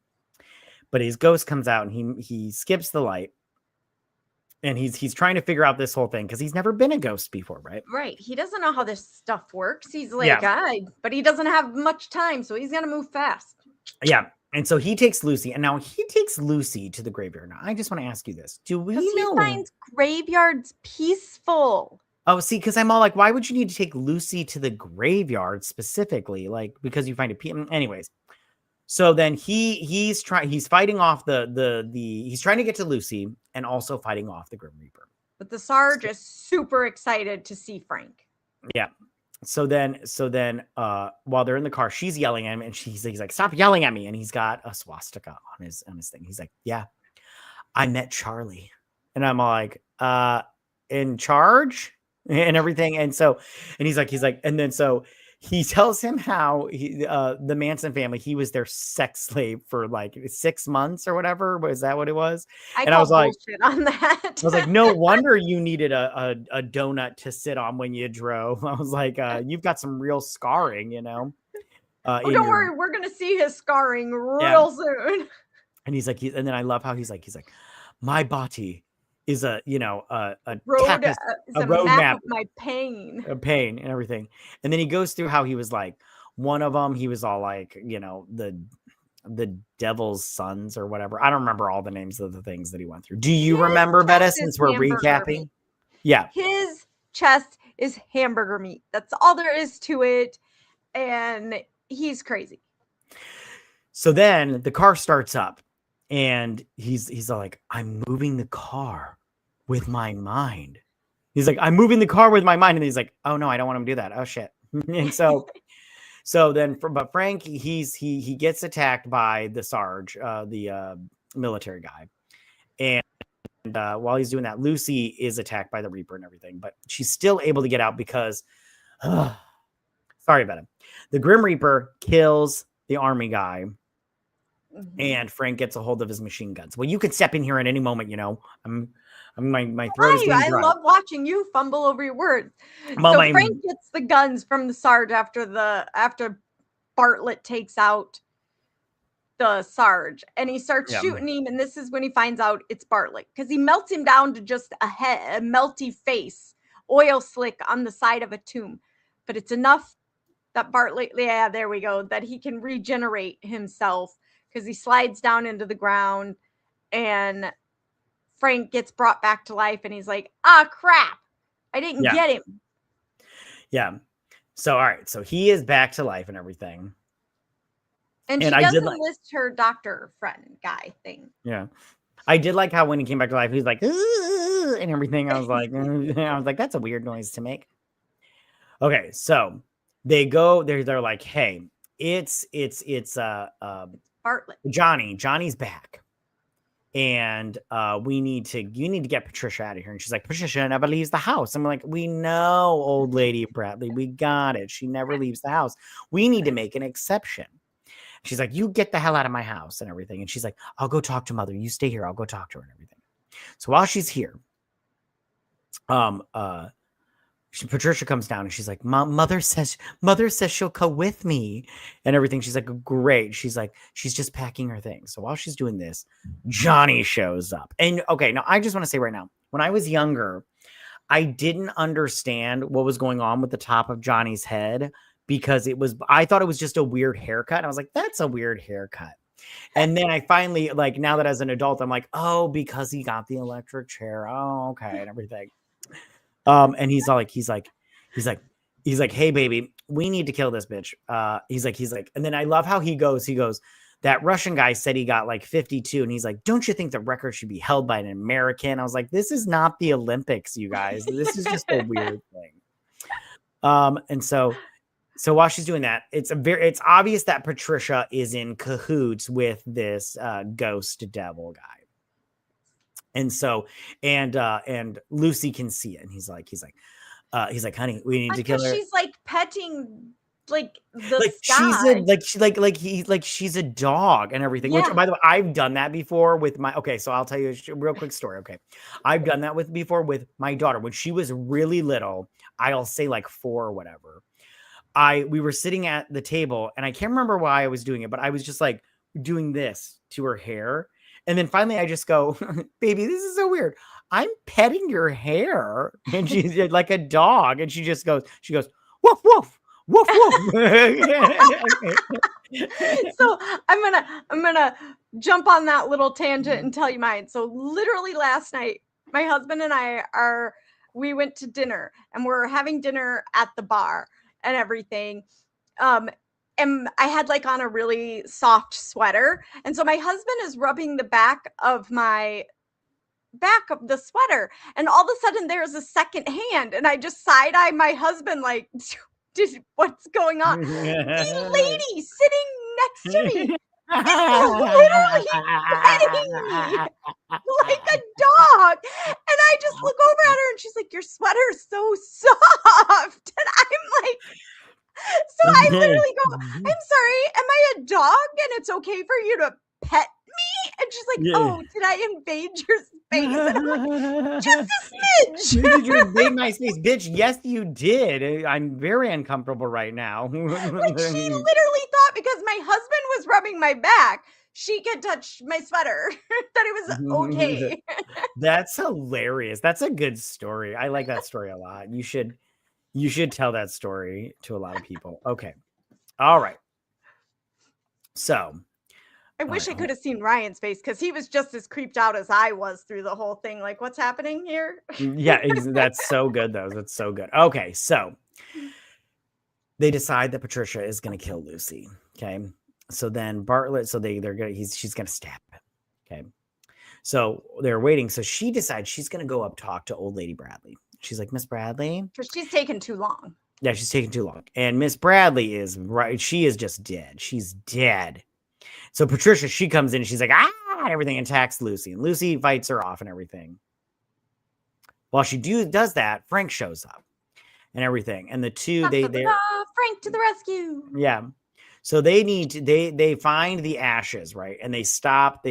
But his ghost comes out, and he skips the light, and he's trying to figure out this whole thing because he's never been a ghost before, right? Right. He doesn't know how this stuff works. He's Yeah. like, but he doesn't have much time, so he's gonna move fast. Yeah. And so he takes Lucy, and now he takes Lucy to the graveyard. Now, I just want to ask you this. Do we Because he know? finds graveyards peaceful. Oh, see, because I'm all like, why would you need to take Lucy to the graveyard specifically? Like, because you find it. Anyways, so then he's fighting off he's trying to get to Lucy and also fighting off the Grim Reaper. But the Sarge is super excited to see Frank. Yeah. So then while they're in the car, she's yelling at him, and he's like, stop yelling at me. And he's got a swastika on his thing. He's like, yeah, I met Charlie. And I'm all like, in charge and everything. And he's like, and then so he tells him how the Manson family, he was their sex slave for like 6 months or whatever. Was that what it was? I was like, on that. I was like, no wonder you needed a donut to sit on when you drove. I was like, you've got some real scarring, you know. Don't worry, we're gonna see his scarring real soon. And he's like, and then I love how he's like, my body is a road map of my pain and everything. And then he goes through how he was like, one of them, he was all like, the devil's sons or whatever. I don't remember all the names of the things that he went through. Do you remember, Betta, since we're recapping? Meat. Yeah. His chest is hamburger meat. That's all there is to it. And he's crazy. So then the car starts up. And he's like, I'm moving the car with my mind. He's like, I'm moving the car with my mind. And he's like, oh no, I don't want him to do that. Oh shit. And but Frank, he gets attacked by the Sarge, the military guy. And while he's doing that, Lucy is attacked by the Reaper and everything, but she's still able to get out because, sorry about it. The Grim Reaper kills the army guy. Mm-hmm. And Frank gets a hold of his machine guns. Well, you could step in here at any moment, you know. My throat is I love watching you fumble over your words. Well, so Frank gets the guns from the Sarge after Bartlett takes out the Sarge, and he starts shooting him. And this is when he finds out it's Bartlett, because he melts him down to just a melty face, oil slick on the side of a tomb. But it's enough that Bartlett, there we go, that he can regenerate himself. Because he slides down into the ground, and Frank gets brought back to life, and he's like, crap, I didn't get him. Yeah. So, all right. So he is back to life and everything. And she doesn't list her doctor friend guy thing. Yeah. I did like how when he came back to life, he's like, and everything. I was like, that's a weird noise to make. Okay. So they go, they're like, hey, it's Bartlett. Johnny's back. And you need to get Patricia out of here. And she's like, Patricia never leaves the house. I'm like, we know, old lady Bradley, we got it. She never leaves the house. We need to make an exception. She's like, you get the hell out of my house and everything. And she's like, I'll go talk to mother. You stay here. I'll go talk to her and everything. So while she's here, Patricia comes down and she's like, mother says she'll go with me and everything. She's like, great. She's like, she's just packing her things. So while she's doing this, Johnny shows up. And okay, now I just want to say right now, when I was younger, I didn't understand what was going on with the top of Johnny's head because I thought it was just a weird haircut. And I was like, that's a weird haircut. And then I finally, like, now that as an adult, I'm like, oh, because he got the electric chair. Oh, okay. And everything. And he's like, hey baby, we need to kill this bitch. He's like, and then I love how he goes, that Russian guy said he got like 52. And he's like, don't you think the record should be held by an American? I was like, this is not the Olympics, you guys. This is just a weird thing. And so while she's doing that, it's obvious that Patricia is in cahoots with this ghost devil guy. And so, and Lucy can see it, and he's like, honey, we need to kill her. She's like petting, like the sky. She's a dog and everything. Yeah. Which, by the way, I've done that before with my. Okay, so I'll tell you a real quick story. Okay, I've done that before with my daughter when she was really little. I'll say like 4 or whatever. We were sitting at the table, and I can't remember why I was doing it, but I was just like doing this to her hair. And then finally I just go, baby, this is so weird. I'm petting your hair. And she's like a dog. And she goes, woof, woof, woof, woof. So I'm gonna jump on that little tangent and tell you mine. So literally last night, my husband and we went to dinner and we're having dinner at the bar and everything. And I had like on a really soft sweater. And so my husband is rubbing the back of the sweater. And all of a sudden there's a second hand. And I just side eye my husband like, what's going on? The lady sitting next to me is literally petting me like a dog. And I just look over at her and she's like, your sweater is so soft. And I'm like, so I literally go, I'm sorry, am I a dog and it's okay for you to pet me? And she's like, oh, did I invade your space? And I'm like, just a smidge. Did you invade my space? Bitch, yes, you did. I'm very uncomfortable right now. Like, she literally thought because my husband was rubbing my back, she could touch my sweater, that it was okay. That's hilarious. That's a good story. I like that story a lot. You should tell that story to a lot of people. Okay. All right. So I wish I could have seen Ryan's face because he was just as creeped out as I was through the whole thing. Like, what's happening here? Yeah, that's so good, though. That's so good. Okay, so they decide that Patricia is going to kill Lucy. Okay, so then Bartlett, so she's going to stab him. Okay, so they're waiting. So she decides she's going to go up talk to old lady Bradley. She's like, Miss Bradley, because she's taking too long. Yeah, she's taking too long, and Miss Bradley is right. She is just dead. She's dead. So Patricia, she comes in and she's like, and everything, attacks Lucy. And Lucy fights her off and everything. While she does that, Frank shows up and everything. And the two, Frank to the rescue. Yeah. So they find the ashes, right? And they stop,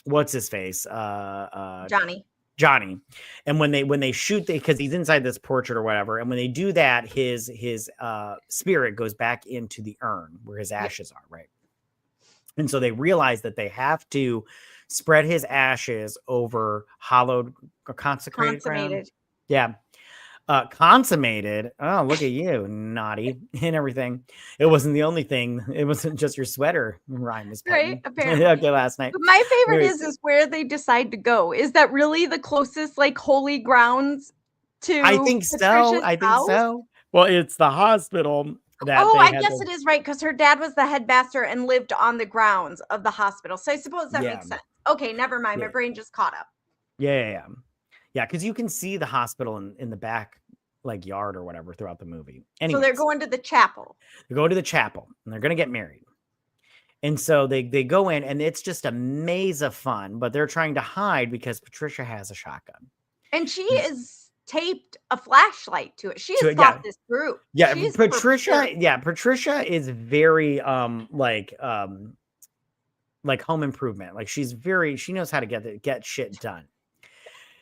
what's his face? Johnny. And when they shoot, because he's inside this portrait or whatever. And when they do that, his spirit goes back into the urn where his ashes are, right? And so they realize that they have to spread his ashes over hollowed or consecrated ground. Yeah. Consummated. Oh, look at you, naughty, and everything. It wasn't the only thing. It wasn't just your sweater. Ryan was petting. Right, apparently. Okay, last night. But my favorite is where they decide to go. Is that really the closest like holy grounds to? I think so. I think so. Well, it's the hospital. I guess it is, right, because her dad was the headmaster and lived on the grounds of the hospital. So I suppose that makes sense. Okay, never mind. My brain just caught up. Yeah, because you can see the hospital in the back, like yard or whatever, throughout the movie. Anyways, so they're going to the chapel. They go to the chapel, and they're going to get married. And so they go in, and it's just a maze of fun, but they're trying to hide because Patricia has a shotgun. And she is taped a flashlight to it. She has thought this through. Yeah, Patricia is very like Home Improvement. Like she knows how to get shit done.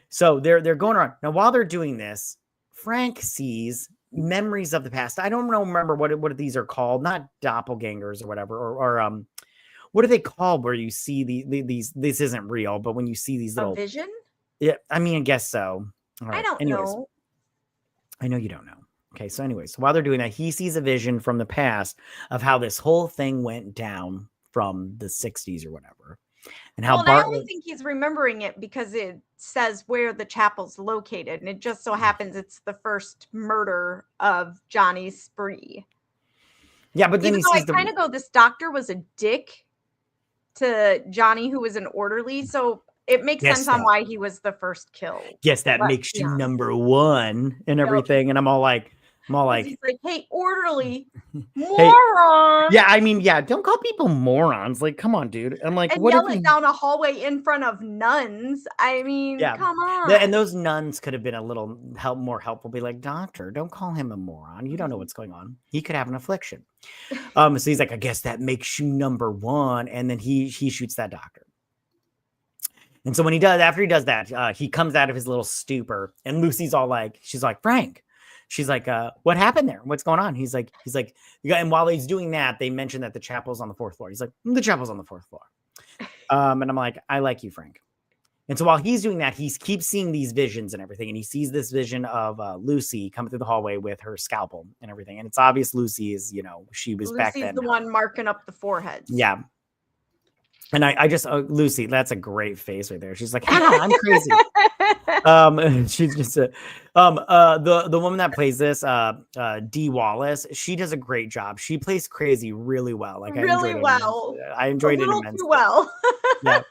So they're going around. Now while they're doing this, Frank sees memories of the past. I don't remember what these are called, not doppelgangers or whatever, or what are they called where you see these, this isn't real, but when you see these little vision? Yeah, I mean, I guess so. Right. I don't know. I know you don't know. Okay, so anyways, while they're doing that, he sees a vision from the past of how this whole thing went down from the 60s or whatever. And how I only think he's remembering it because it says where the chapel's located. And it just so happens it's the first murder of Johnny Spree. Yeah, but then I kind of go, this doctor was a dick to Johnny, who was an orderly. So it makes sense on why he was the first killed. Yes, that makes you number one and everything. And I'm all like, he's like, hey, orderly, moron. Yeah, I mean, don't call people morons. Like, come on, dude. I'm like, and yell it down a hallway in front of nuns. I mean, come on. And those nuns could have been a little more helpful. Be like, doctor, don't call him a moron. You don't know what's going on. He could have an affliction. So he's like, I guess that makes you number one. And then he shoots that doctor. And so after he does that, he comes out of his little stupor, and Lucy's all like, she's like, Frank. She's like, what happened there? What's going on? He's like, and while he's doing that, they mention that the chapel's on the 4th floor. He's like, the chapel's on the 4th floor. And I'm like, I like you, Frank. And so while he's doing that, he keeps seeing these visions and everything. And he sees this vision of Lucy coming through the hallway with her scalpel and everything. And it's obvious Lucy is, she was back Lucy's then. the one marking up the foreheads. Yeah. And I just, Lucy, that's a great face right there. She's like, I'm crazy. She's just the woman that plays this, Dee Wallace. She does a great job. She plays crazy really well. Like really well. I enjoyed it a little immensely. too well. Yeah.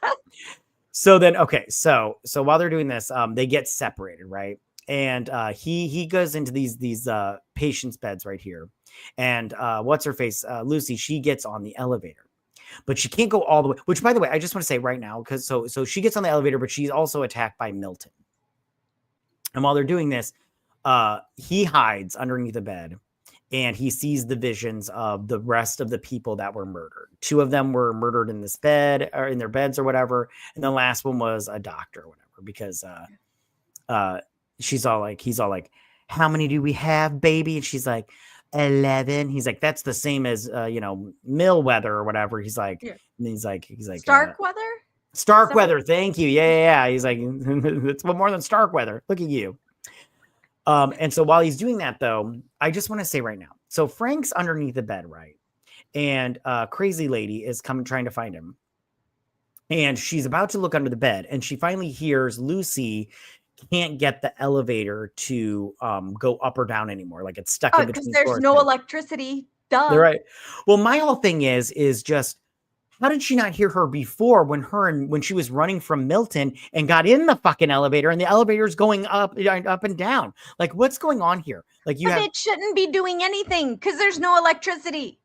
So then, okay, so while they're doing this, they get separated, right? And he goes into these patients' beds right here, and what's her face, Lucy? She gets on the elevator, but she can't go all the way. Which, by the way, I just want to say right now, because so she gets on the elevator, but she's also attacked by Milton. And while they're doing this, he hides underneath the bed. And he sees the visions of the rest of the people that were murdered. 2 of them were murdered in this bed or in their beds or whatever. And the last one was a doctor or whatever, because he's all like, how many do we have, baby? And she's like, 11. He's like, that's the same as, Millweather or whatever. He's like, yeah. And he's like, Starkweather? Starkweather. Thank you. Yeah. He's like, it's more than Starkweather. Look at you. And so while he's doing that, though, I just want to say right now, so Frank's underneath the bed, right? And crazy lady is trying to find him. And she's about to look under the bed, and she finally hears Lucy can't get the elevator to go up or down anymore. Like it's stuck in between. Because there's no electricity. Duh. They're right. Well, my whole thing is just, how did she not hear her before when she was running from Milton and got in the fucking elevator and the elevator's going up and down? Like, what's going on here? Like, it shouldn't be doing anything because there's no electricity.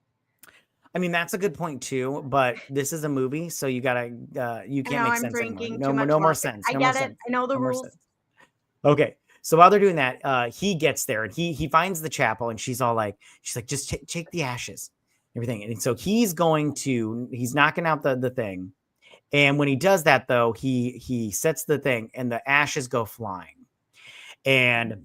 I mean, that's a good point too, but this is a movie, so you gotta you can't make sense anymore. No more sense. I get it. I know the rules. Okay. So while they're doing that, he gets there and he finds the chapel, and she's like, just take the ashes. Everything. And so he's knocking out the thing. And when he does that, though, he sets the thing and the ashes go flying. And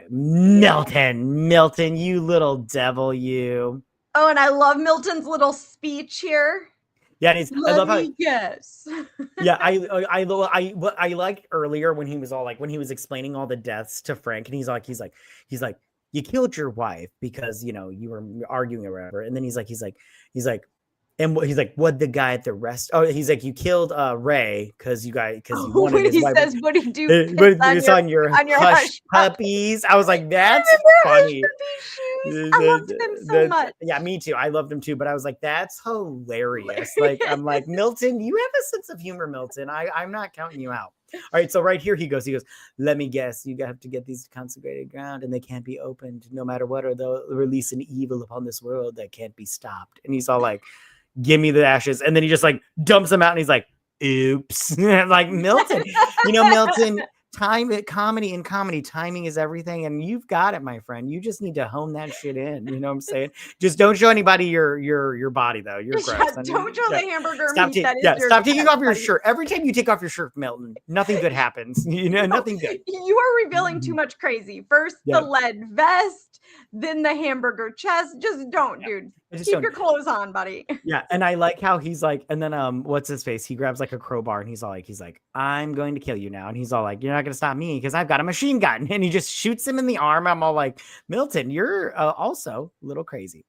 Milton, you little devil, you. Oh, and I love Milton's little speech here. Yeah, and I love how. Yes. Yeah, I liked earlier when he was all like, when he was explaining all the deaths to Frank, and he's like, you killed your wife because, you were arguing or whatever. And then he's like, and he's like, what the guy at the rest? Oh, he's like, you killed Ray because you wanted his wife. Says, what do you do? It's on your hush puppies. I was like, that's funny. I loved them so much. Yeah, me too. I loved them too. But I was like, that's hilarious. Like, I'm like, Milton, you have a sense of humor, Milton. I'm not counting you out. All right, so right here he goes, let me guess, you have to get these to consecrated ground and they can't be opened no matter what, or they'll release an evil upon this world that can't be stopped. And he's all like, give me the ashes. And then he just like dumps them out and he's like, oops. Like, Milton, Milton, comedy, timing is everything. And you've got it, my friend. You just need to hone that shit in. You know what I'm saying? Just don't show anybody your body, though. You're gross. Don't show the hamburger meat. Stop taking off your shirt. Every time you take off your shirt, Milton, nothing good happens. Nothing good. You are revealing too much crazy. First, the lead vest, then the hamburger chest. Just don't, dude. Keep your clothes on, buddy. Yeah, and I like how he's like, and then what's his face? He grabs like a crowbar and he's like, I'm going to kill you now. And he's all like, you're not gonna stop me because I've got a machine gun. And he just shoots him in the arm. I'm all like, Milton, you're also a little crazy.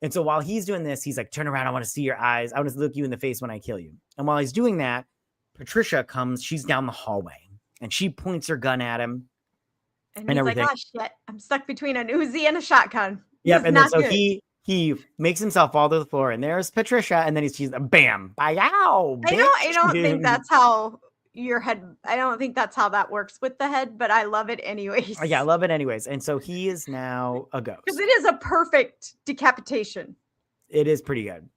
And so while he's doing this, he's like, turn around. I want to see your eyes. I want to look you in the face when I kill you. And while he's doing that, Patricia comes. She's down the hallway and she points her gun at him. And he's everything. Like, oh shit, I'm stuck between an Uzi and a shotgun. Yep. And then so he makes himself fall to the floor, and there's Patricia, and then she's bam, bow. I don't think that's how your head. I don't think that's how that works with the head, but I love it anyways. Yeah, I love it anyways. And so he is now a ghost because it is a perfect decapitation. It is pretty good.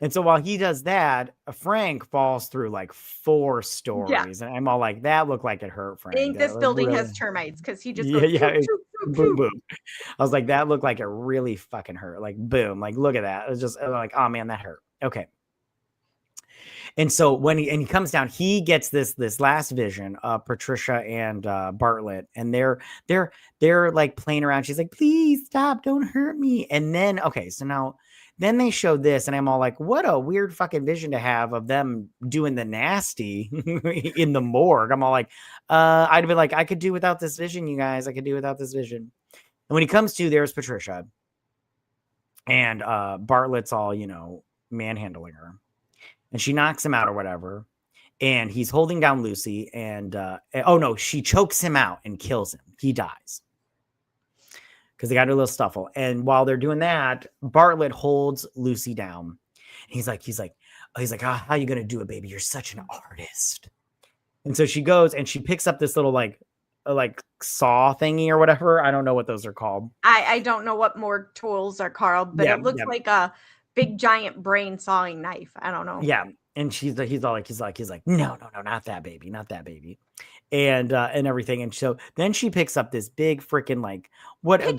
And so while he does that, Frank falls through like 4 stories, and I'm all like, that looked like it hurt Frank. I think this building has termites because he just goes, boom, boom. I was like, that looked like it really fucking hurt. Like, boom, like, look at that. It was just like, oh man, that hurt. Okay. And so when he comes down, he gets this last vision of Patricia and Bartlett, and they're like playing around. She's like, please stop, don't hurt me. And then, okay, so now Then they showed this, and I'm all like, what a weird fucking vision to have of them doing the nasty in the morgue. I'm all like, I'd be like, I could do without this vision, you guys. I could do without this vision. And when he comes to, there's Patricia. And Bartlett's all, manhandling her. And she knocks him out or whatever. And he's holding down Lucy. And oh no, she chokes him out and kills him. He dies. Because they got a little stuffle. And while they're doing that, Bartlett holds Lucy down. He's like, how you gonna do it, baby? You're such an artist. And so she goes and she picks up this little like saw thingy or whatever. I don't know what those are called. I don't know what more tools are called, but it looks like a big giant brain sawing knife. I don't know. Yeah. And he's like, no, not that baby, not that baby. And everything. And so then she picks up this big freaking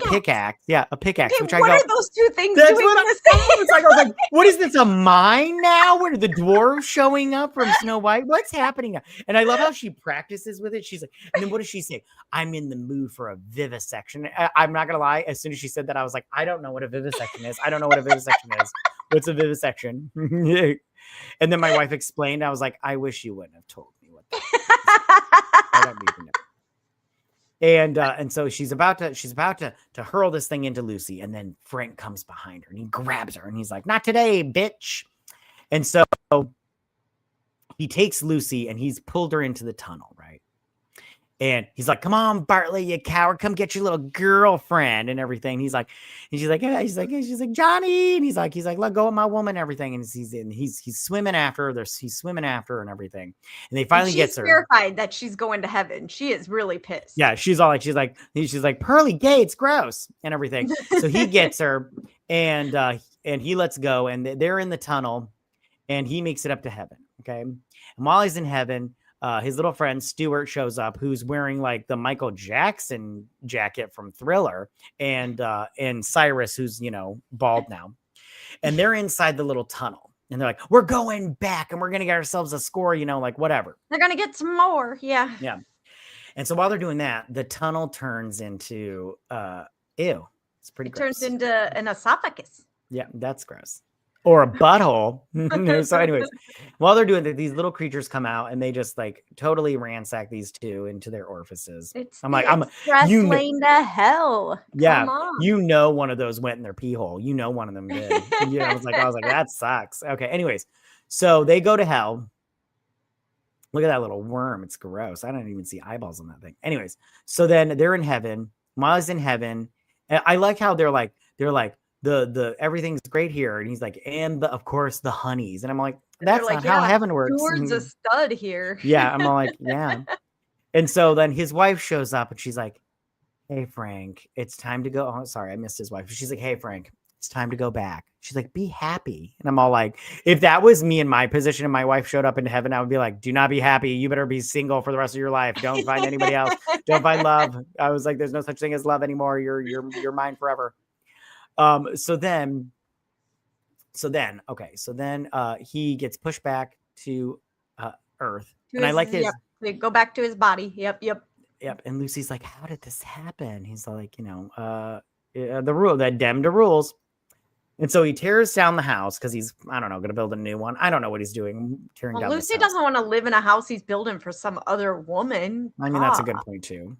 pickaxe. Yeah, a pickaxe. Okay, which what are those two things doing the same? I was like, what is this, a mine now? What are the dwarves showing up from Snow White? What's happening? And I love how she practices with it. She's like, and then what does she say? I'm in the mood for a vivisection. I'm not gonna lie. As soon as she said that, I was like, I don't know what a vivisection is. I don't know what a vivisection is. What's a vivisection? And then my wife explained. I was like, I wish you wouldn't have told me what that is. I don't need to know. And so she's about to hurl this thing into Lucy, and then Frank comes behind her and he grabs her and he's like, not today, bitch. And so he takes Lucy and he's pulled her into the tunnel, right? And he's like, come on, Bartlett, you coward, come get your little girlfriend and everything. She's like, Johnny. And he's like, let go of my woman and everything. And he's swimming after her. He's swimming after her and everything. And they finally gets her. She's terrified that she's going to heaven. She is really pissed. Yeah, she's like, pearly gates, gross, and everything. So he gets her and he lets go, and they're in the tunnel, and he makes it up to heaven. Okay. And while he's in heaven, his little friend Stuart shows up, who's wearing like the Michael Jackson jacket from Thriller, and Cyrus, who's bald now, and they're inside the little tunnel, and they're like, we're going back, and we're gonna get ourselves a score, like whatever. They're gonna get some more, yeah. And so while they're doing that, the tunnel turns into ew, it's pretty gross. Turns into an esophagus. Yeah, that's gross. Or a butthole. So anyways, while they're doing that, these little creatures come out and they just like totally ransack these two into their orifices. I'm express lane to hell. Yeah, one of those went in their pee hole. One of them did. I was like, that sucks. Okay, anyways, so they go to hell. Look at that little worm. It's gross. I don't even see eyeballs on that thing. Anyways, so then they're in heaven. Miles in heaven. And I like how they're like the everything's great here, and he's like, and of course the honeys, and I'm like, that's not how heaven works. Stuart's a stud here. Yeah, I'm all like, yeah. And so then his wife shows up, and she's like, hey Frank, it's time to go. Oh, sorry, I missed his wife. She's like, hey Frank, it's time to go back. She's like, be happy. And I'm all like, if that was me in my position and my wife showed up into heaven, I would be like, do not be happy. You better be single for the rest of your life. Don't find anybody else. Don't find love. I was like, there's no such thing as love anymore. You're mine forever. So then he gets pushed back to Earth. And I like his they go back to his body. Yep. And Lucy's like, how did this happen? He's like, the rule that dem to rules. And so he tears down the house because he's, I don't know, going to build a new one. I don't know what he's doing. Tearing down. Lucy doesn't want to live in a house he's building for some other woman. I mean, that's a good point too.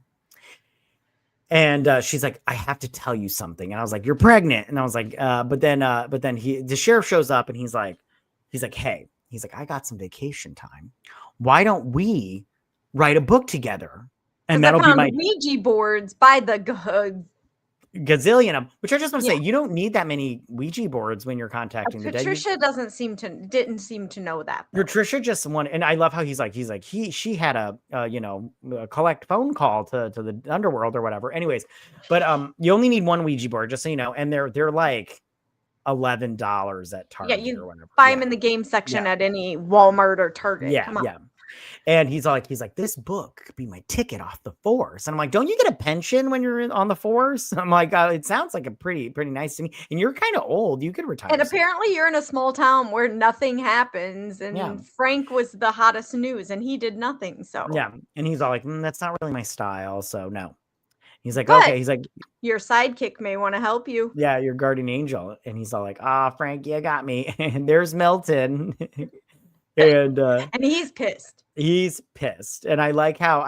And she's like, I have to tell you something. And I was like, you're pregnant. And I was like, but then the sheriff shows up and he's like, hey, I got some vacation time. Why don't we write a book together? And that'll be my Ouija boards by the gazillion of them, which I just want to say, you don't need that many Ouija boards when you're contacting the dead. Patricia didn't seem to know that. Patricia just wanted, and I love how she had a collect phone call to the underworld or whatever. Anyways, but you only need one Ouija board, just so you know, and they're like $11 at Target. Yeah, you or whatever. buy them in the game section at any Walmart or Target. Yeah, yeah. And he's like, this book could be my ticket off the force. And I'm like, don't you get a pension when you're on the force? I'm like, it sounds like a pretty nice to me. And you're kind of old. You could retire. And apparently you're in a small town where nothing happens. And Frank was the hottest news and he did nothing. So yeah. And he's all like, that's not really my style. So no. He's like, But okay. He's like, your sidekick may want to help you. yeah, your guardian angel. And he's all like, ah, Frankie, you got me. And there's Milton. And And he's pissed. he's pissed. And I like how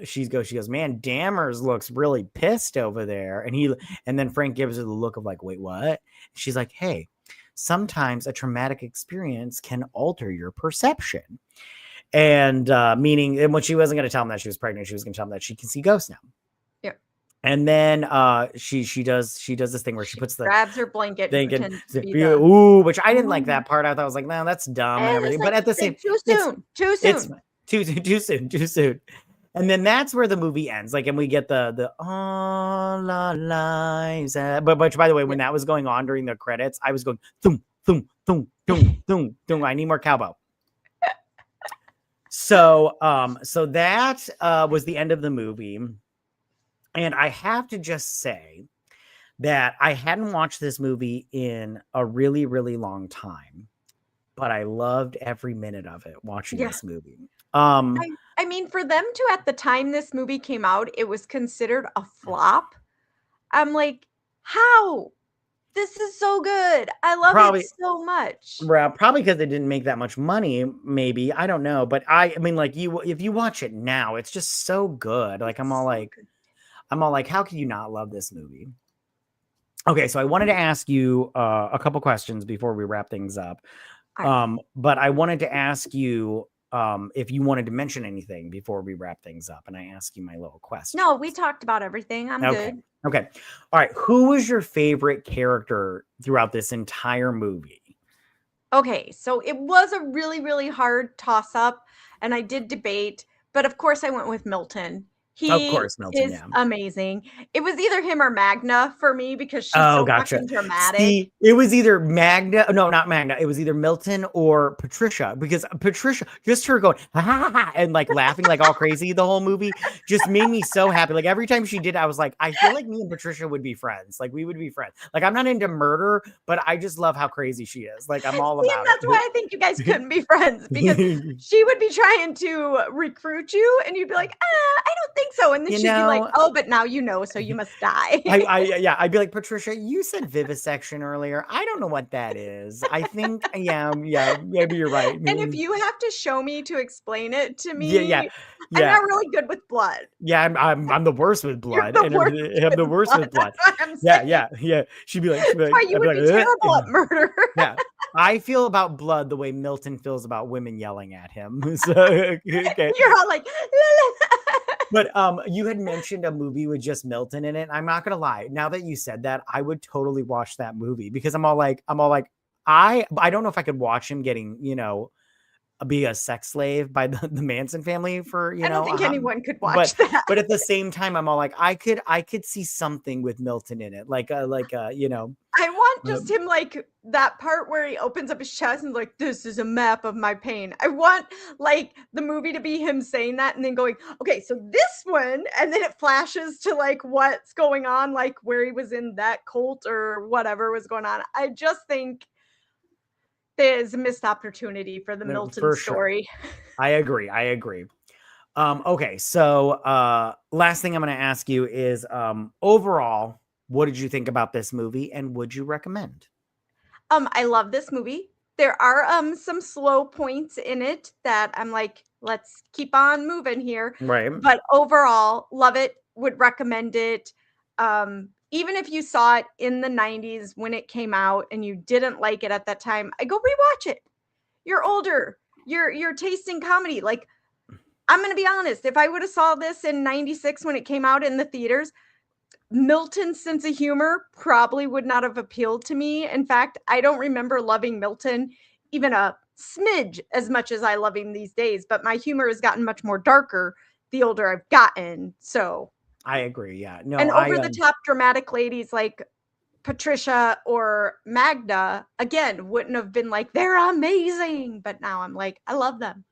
she goes, man, Dammers looks really pissed over there. And then Frank gives her the look of like, wait, what? She's like, hey, sometimes a traumatic experience can alter your perception. And meaning, and when she wasn't going to tell him that she was pregnant, she was going to tell him that she can see ghosts now. Yeah. And then she does this thing where she puts the grabs her blanket and thinking, pretends to be the ooh, which I didn't like that part. I thought I was like, no, that's dumb and and everything. it's But like at the same, too soon. Too it's soon. too soon. And then that's where the movie ends. Like, and we get the all our lives. But by the way, when that was going on during the credits, I was going thum thum thum thum thum thum. I need more cowbell. So that was the end of the movie. And I have to just say that I hadn't watched this movie in a really, really long time, but I loved every minute of it watching this movie. I mean, for them to, at the time this movie came out, it was considered a flop. I'm like, how? This is so good. I love it so much. Probably because they didn't make that much money, maybe. I don't know. But I mean, like, if you watch it now, it's just so good. Like, I'm all like, how can you not love this movie? Okay, so I wanted to ask you a couple questions before we wrap things up. But I wanted to ask you if you wanted to mention anything before we wrap things up, and I ask you my little question. No, we talked about everything. I'm good. Okay. All right. Who was your favorite character throughout this entire movie? Okay, so it was a really, really hard toss up, and I did debate, but of course I went with Milton. He is amazing. It was either him or Magna for me because she's so fucking dramatic. See, it was either Magna. No, not Magna. It was either Milton or Patricia, because Patricia, just her going ha, ha, ha, and like laughing like all crazy the whole movie just made me so happy. Like every time she did, I was like, I feel like me and Patricia would be friends. Like we would be friends. Like I'm not into murder, but I just love how crazy she is. Like I'm all about that's it. Why I think you guys couldn't be friends, because she would be trying to recruit you, and you'd be like, I don't think so, and then she'd be like, oh, but now you know, so you must die. I'd be like, Patricia, you said vivisection earlier. I don't know what that is. I think, maybe you're right. And if you have to show me to explain it to me, I'm not really good with blood. Yeah, I'm the worst with blood. I'm the worst with blood. Yeah. She'd be like, why you would be terrible at murder. Yeah. I feel about blood the way Milton feels about women yelling at him. So, okay. You're all like, but you had mentioned a movie with just Milton in it. I'm not gonna lie. Now that you said that, I would totally watch that movie, because I don't know if I could watch him getting, be a sex slave by the Manson family for, I don't think anyone could watch that. But at the same time, I'm all like, I could see something with Milton in it. I want just him, like that part where he opens up his chest and like, this is a map of my pain. I want like the movie to be him saying that and then going, okay, so this one, and then it flashes to like what's going on, like where he was in that cult or whatever was going on. I just think there's a missed opportunity for the Milton story. Sure. I agree. Okay, so last thing I'm going to ask you is overall, what did you think about this movie, and would you recommend? I love this movie. There are some slow points in it that I'm like, let's keep on moving here. Right. But overall, love it. Would recommend it. Even if you saw it in the 90s when it came out and you didn't like it at that time, I go rewatch it. You're older. You're tasting comedy. Like, I'm going to be honest. If I would have saw this in 96 when it came out in the theaters, Milton's sense of humor probably would not have appealed to me. In fact, I don't remember loving Milton even a smidge as much as I love him these days, but my humor has gotten much more darker the older I've gotten. So I agree. Yeah. No. And over the top dramatic ladies like Patricia or Magda, again, wouldn't have been like, they're amazing. But now I'm like, I love them.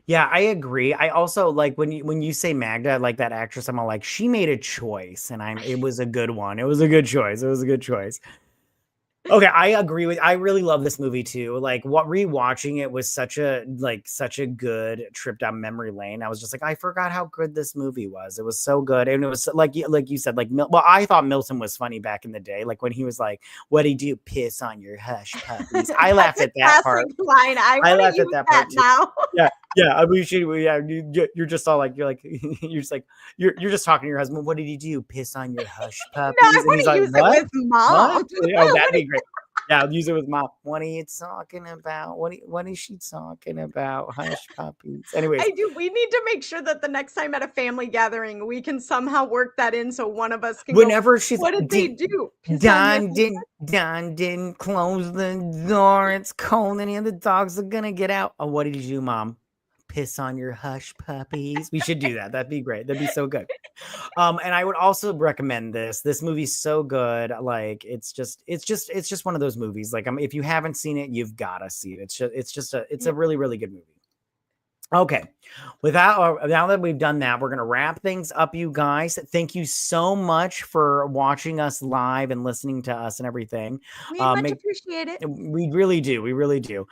Yeah, I agree. I also like when you say Magda, like that actress, I'm all like, she made a choice, and it was a good one. It was a good choice. Okay, I agree with. I really love this movie too. Like, what rewatching it was such a good trip down memory lane. I was just like, I forgot how good this movie was. It was so good, and it was like you said, like, well, I thought Milton was funny back in the day, like when he was like, "What do you do? Piss on your hush puppies." I That's laughed a at that classic part. line. I I want to laughed at use that that part too. now. Yeah, yeah. I mean, yeah. You're just all like, you're just like, you're just talking to your husband. What did he do? Piss on your hush No, I puppies? And want he's to like, use it what? with What? mom. Oh, What that'd do be great. Yeah, I'll use it with mom. What are you talking about? What is she talking about? Hush puppies. Anyways, I do. We need to make sure that the next time at a family gathering, we can somehow work that in so one of us can go, whenever she's "What did they do? Piss on your Don didn't close the door. It's cold and the dogs are gonna get out. Oh, what did you do, mom? Piss on your hush puppies. We should do that. That'd be great. That'd be so good. And I would also recommend this. This movie's so good. Like it's just one of those movies. Like if you haven't seen it, you've got to see it. It's Yeah. a really, really good movie. Okay. Now that we've done that, we're going to wrap things up, you guys. Thank you so much for watching us live and listening to us and everything. We much Make appreciate it. we really do. We really do.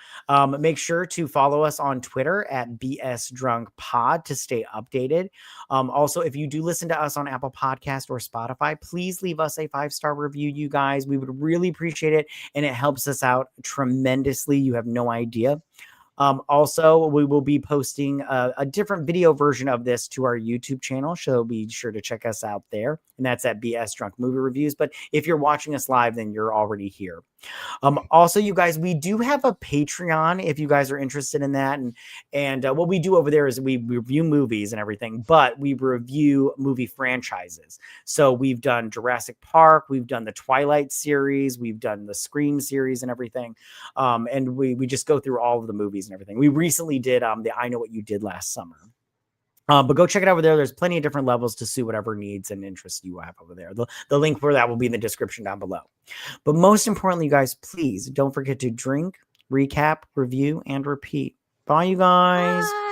Make sure to follow us on Twitter at BS Drunk Pod to stay updated. Also, if you do listen to us on Apple Podcast or Spotify, please leave us a 5-star review, you guys. We would really appreciate it, and it helps us out tremendously. You have no idea. Also, we will be posting a different video version of this to our YouTube channel, so be sure to check us out there. And that's at BS Drunk Movie Reviews. But if you're watching us live, then you're already here. Also, you guys, we do have a Patreon if you guys are interested in that. And what we do over there is we review movies and everything, but we review movie franchises. So we've done Jurassic Park, we've done the Twilight series, we've done the Scream series and everything. And we just go through all of the movies and everything. We recently did the I Know What You Did Last Summer. But go check it out over there. There's plenty of different levels to suit whatever needs and interests you have over there. The link for that will be in the description down below. But most importantly, you guys, please don't forget to drink, recap, review, and repeat. Bye, you guys. Bye.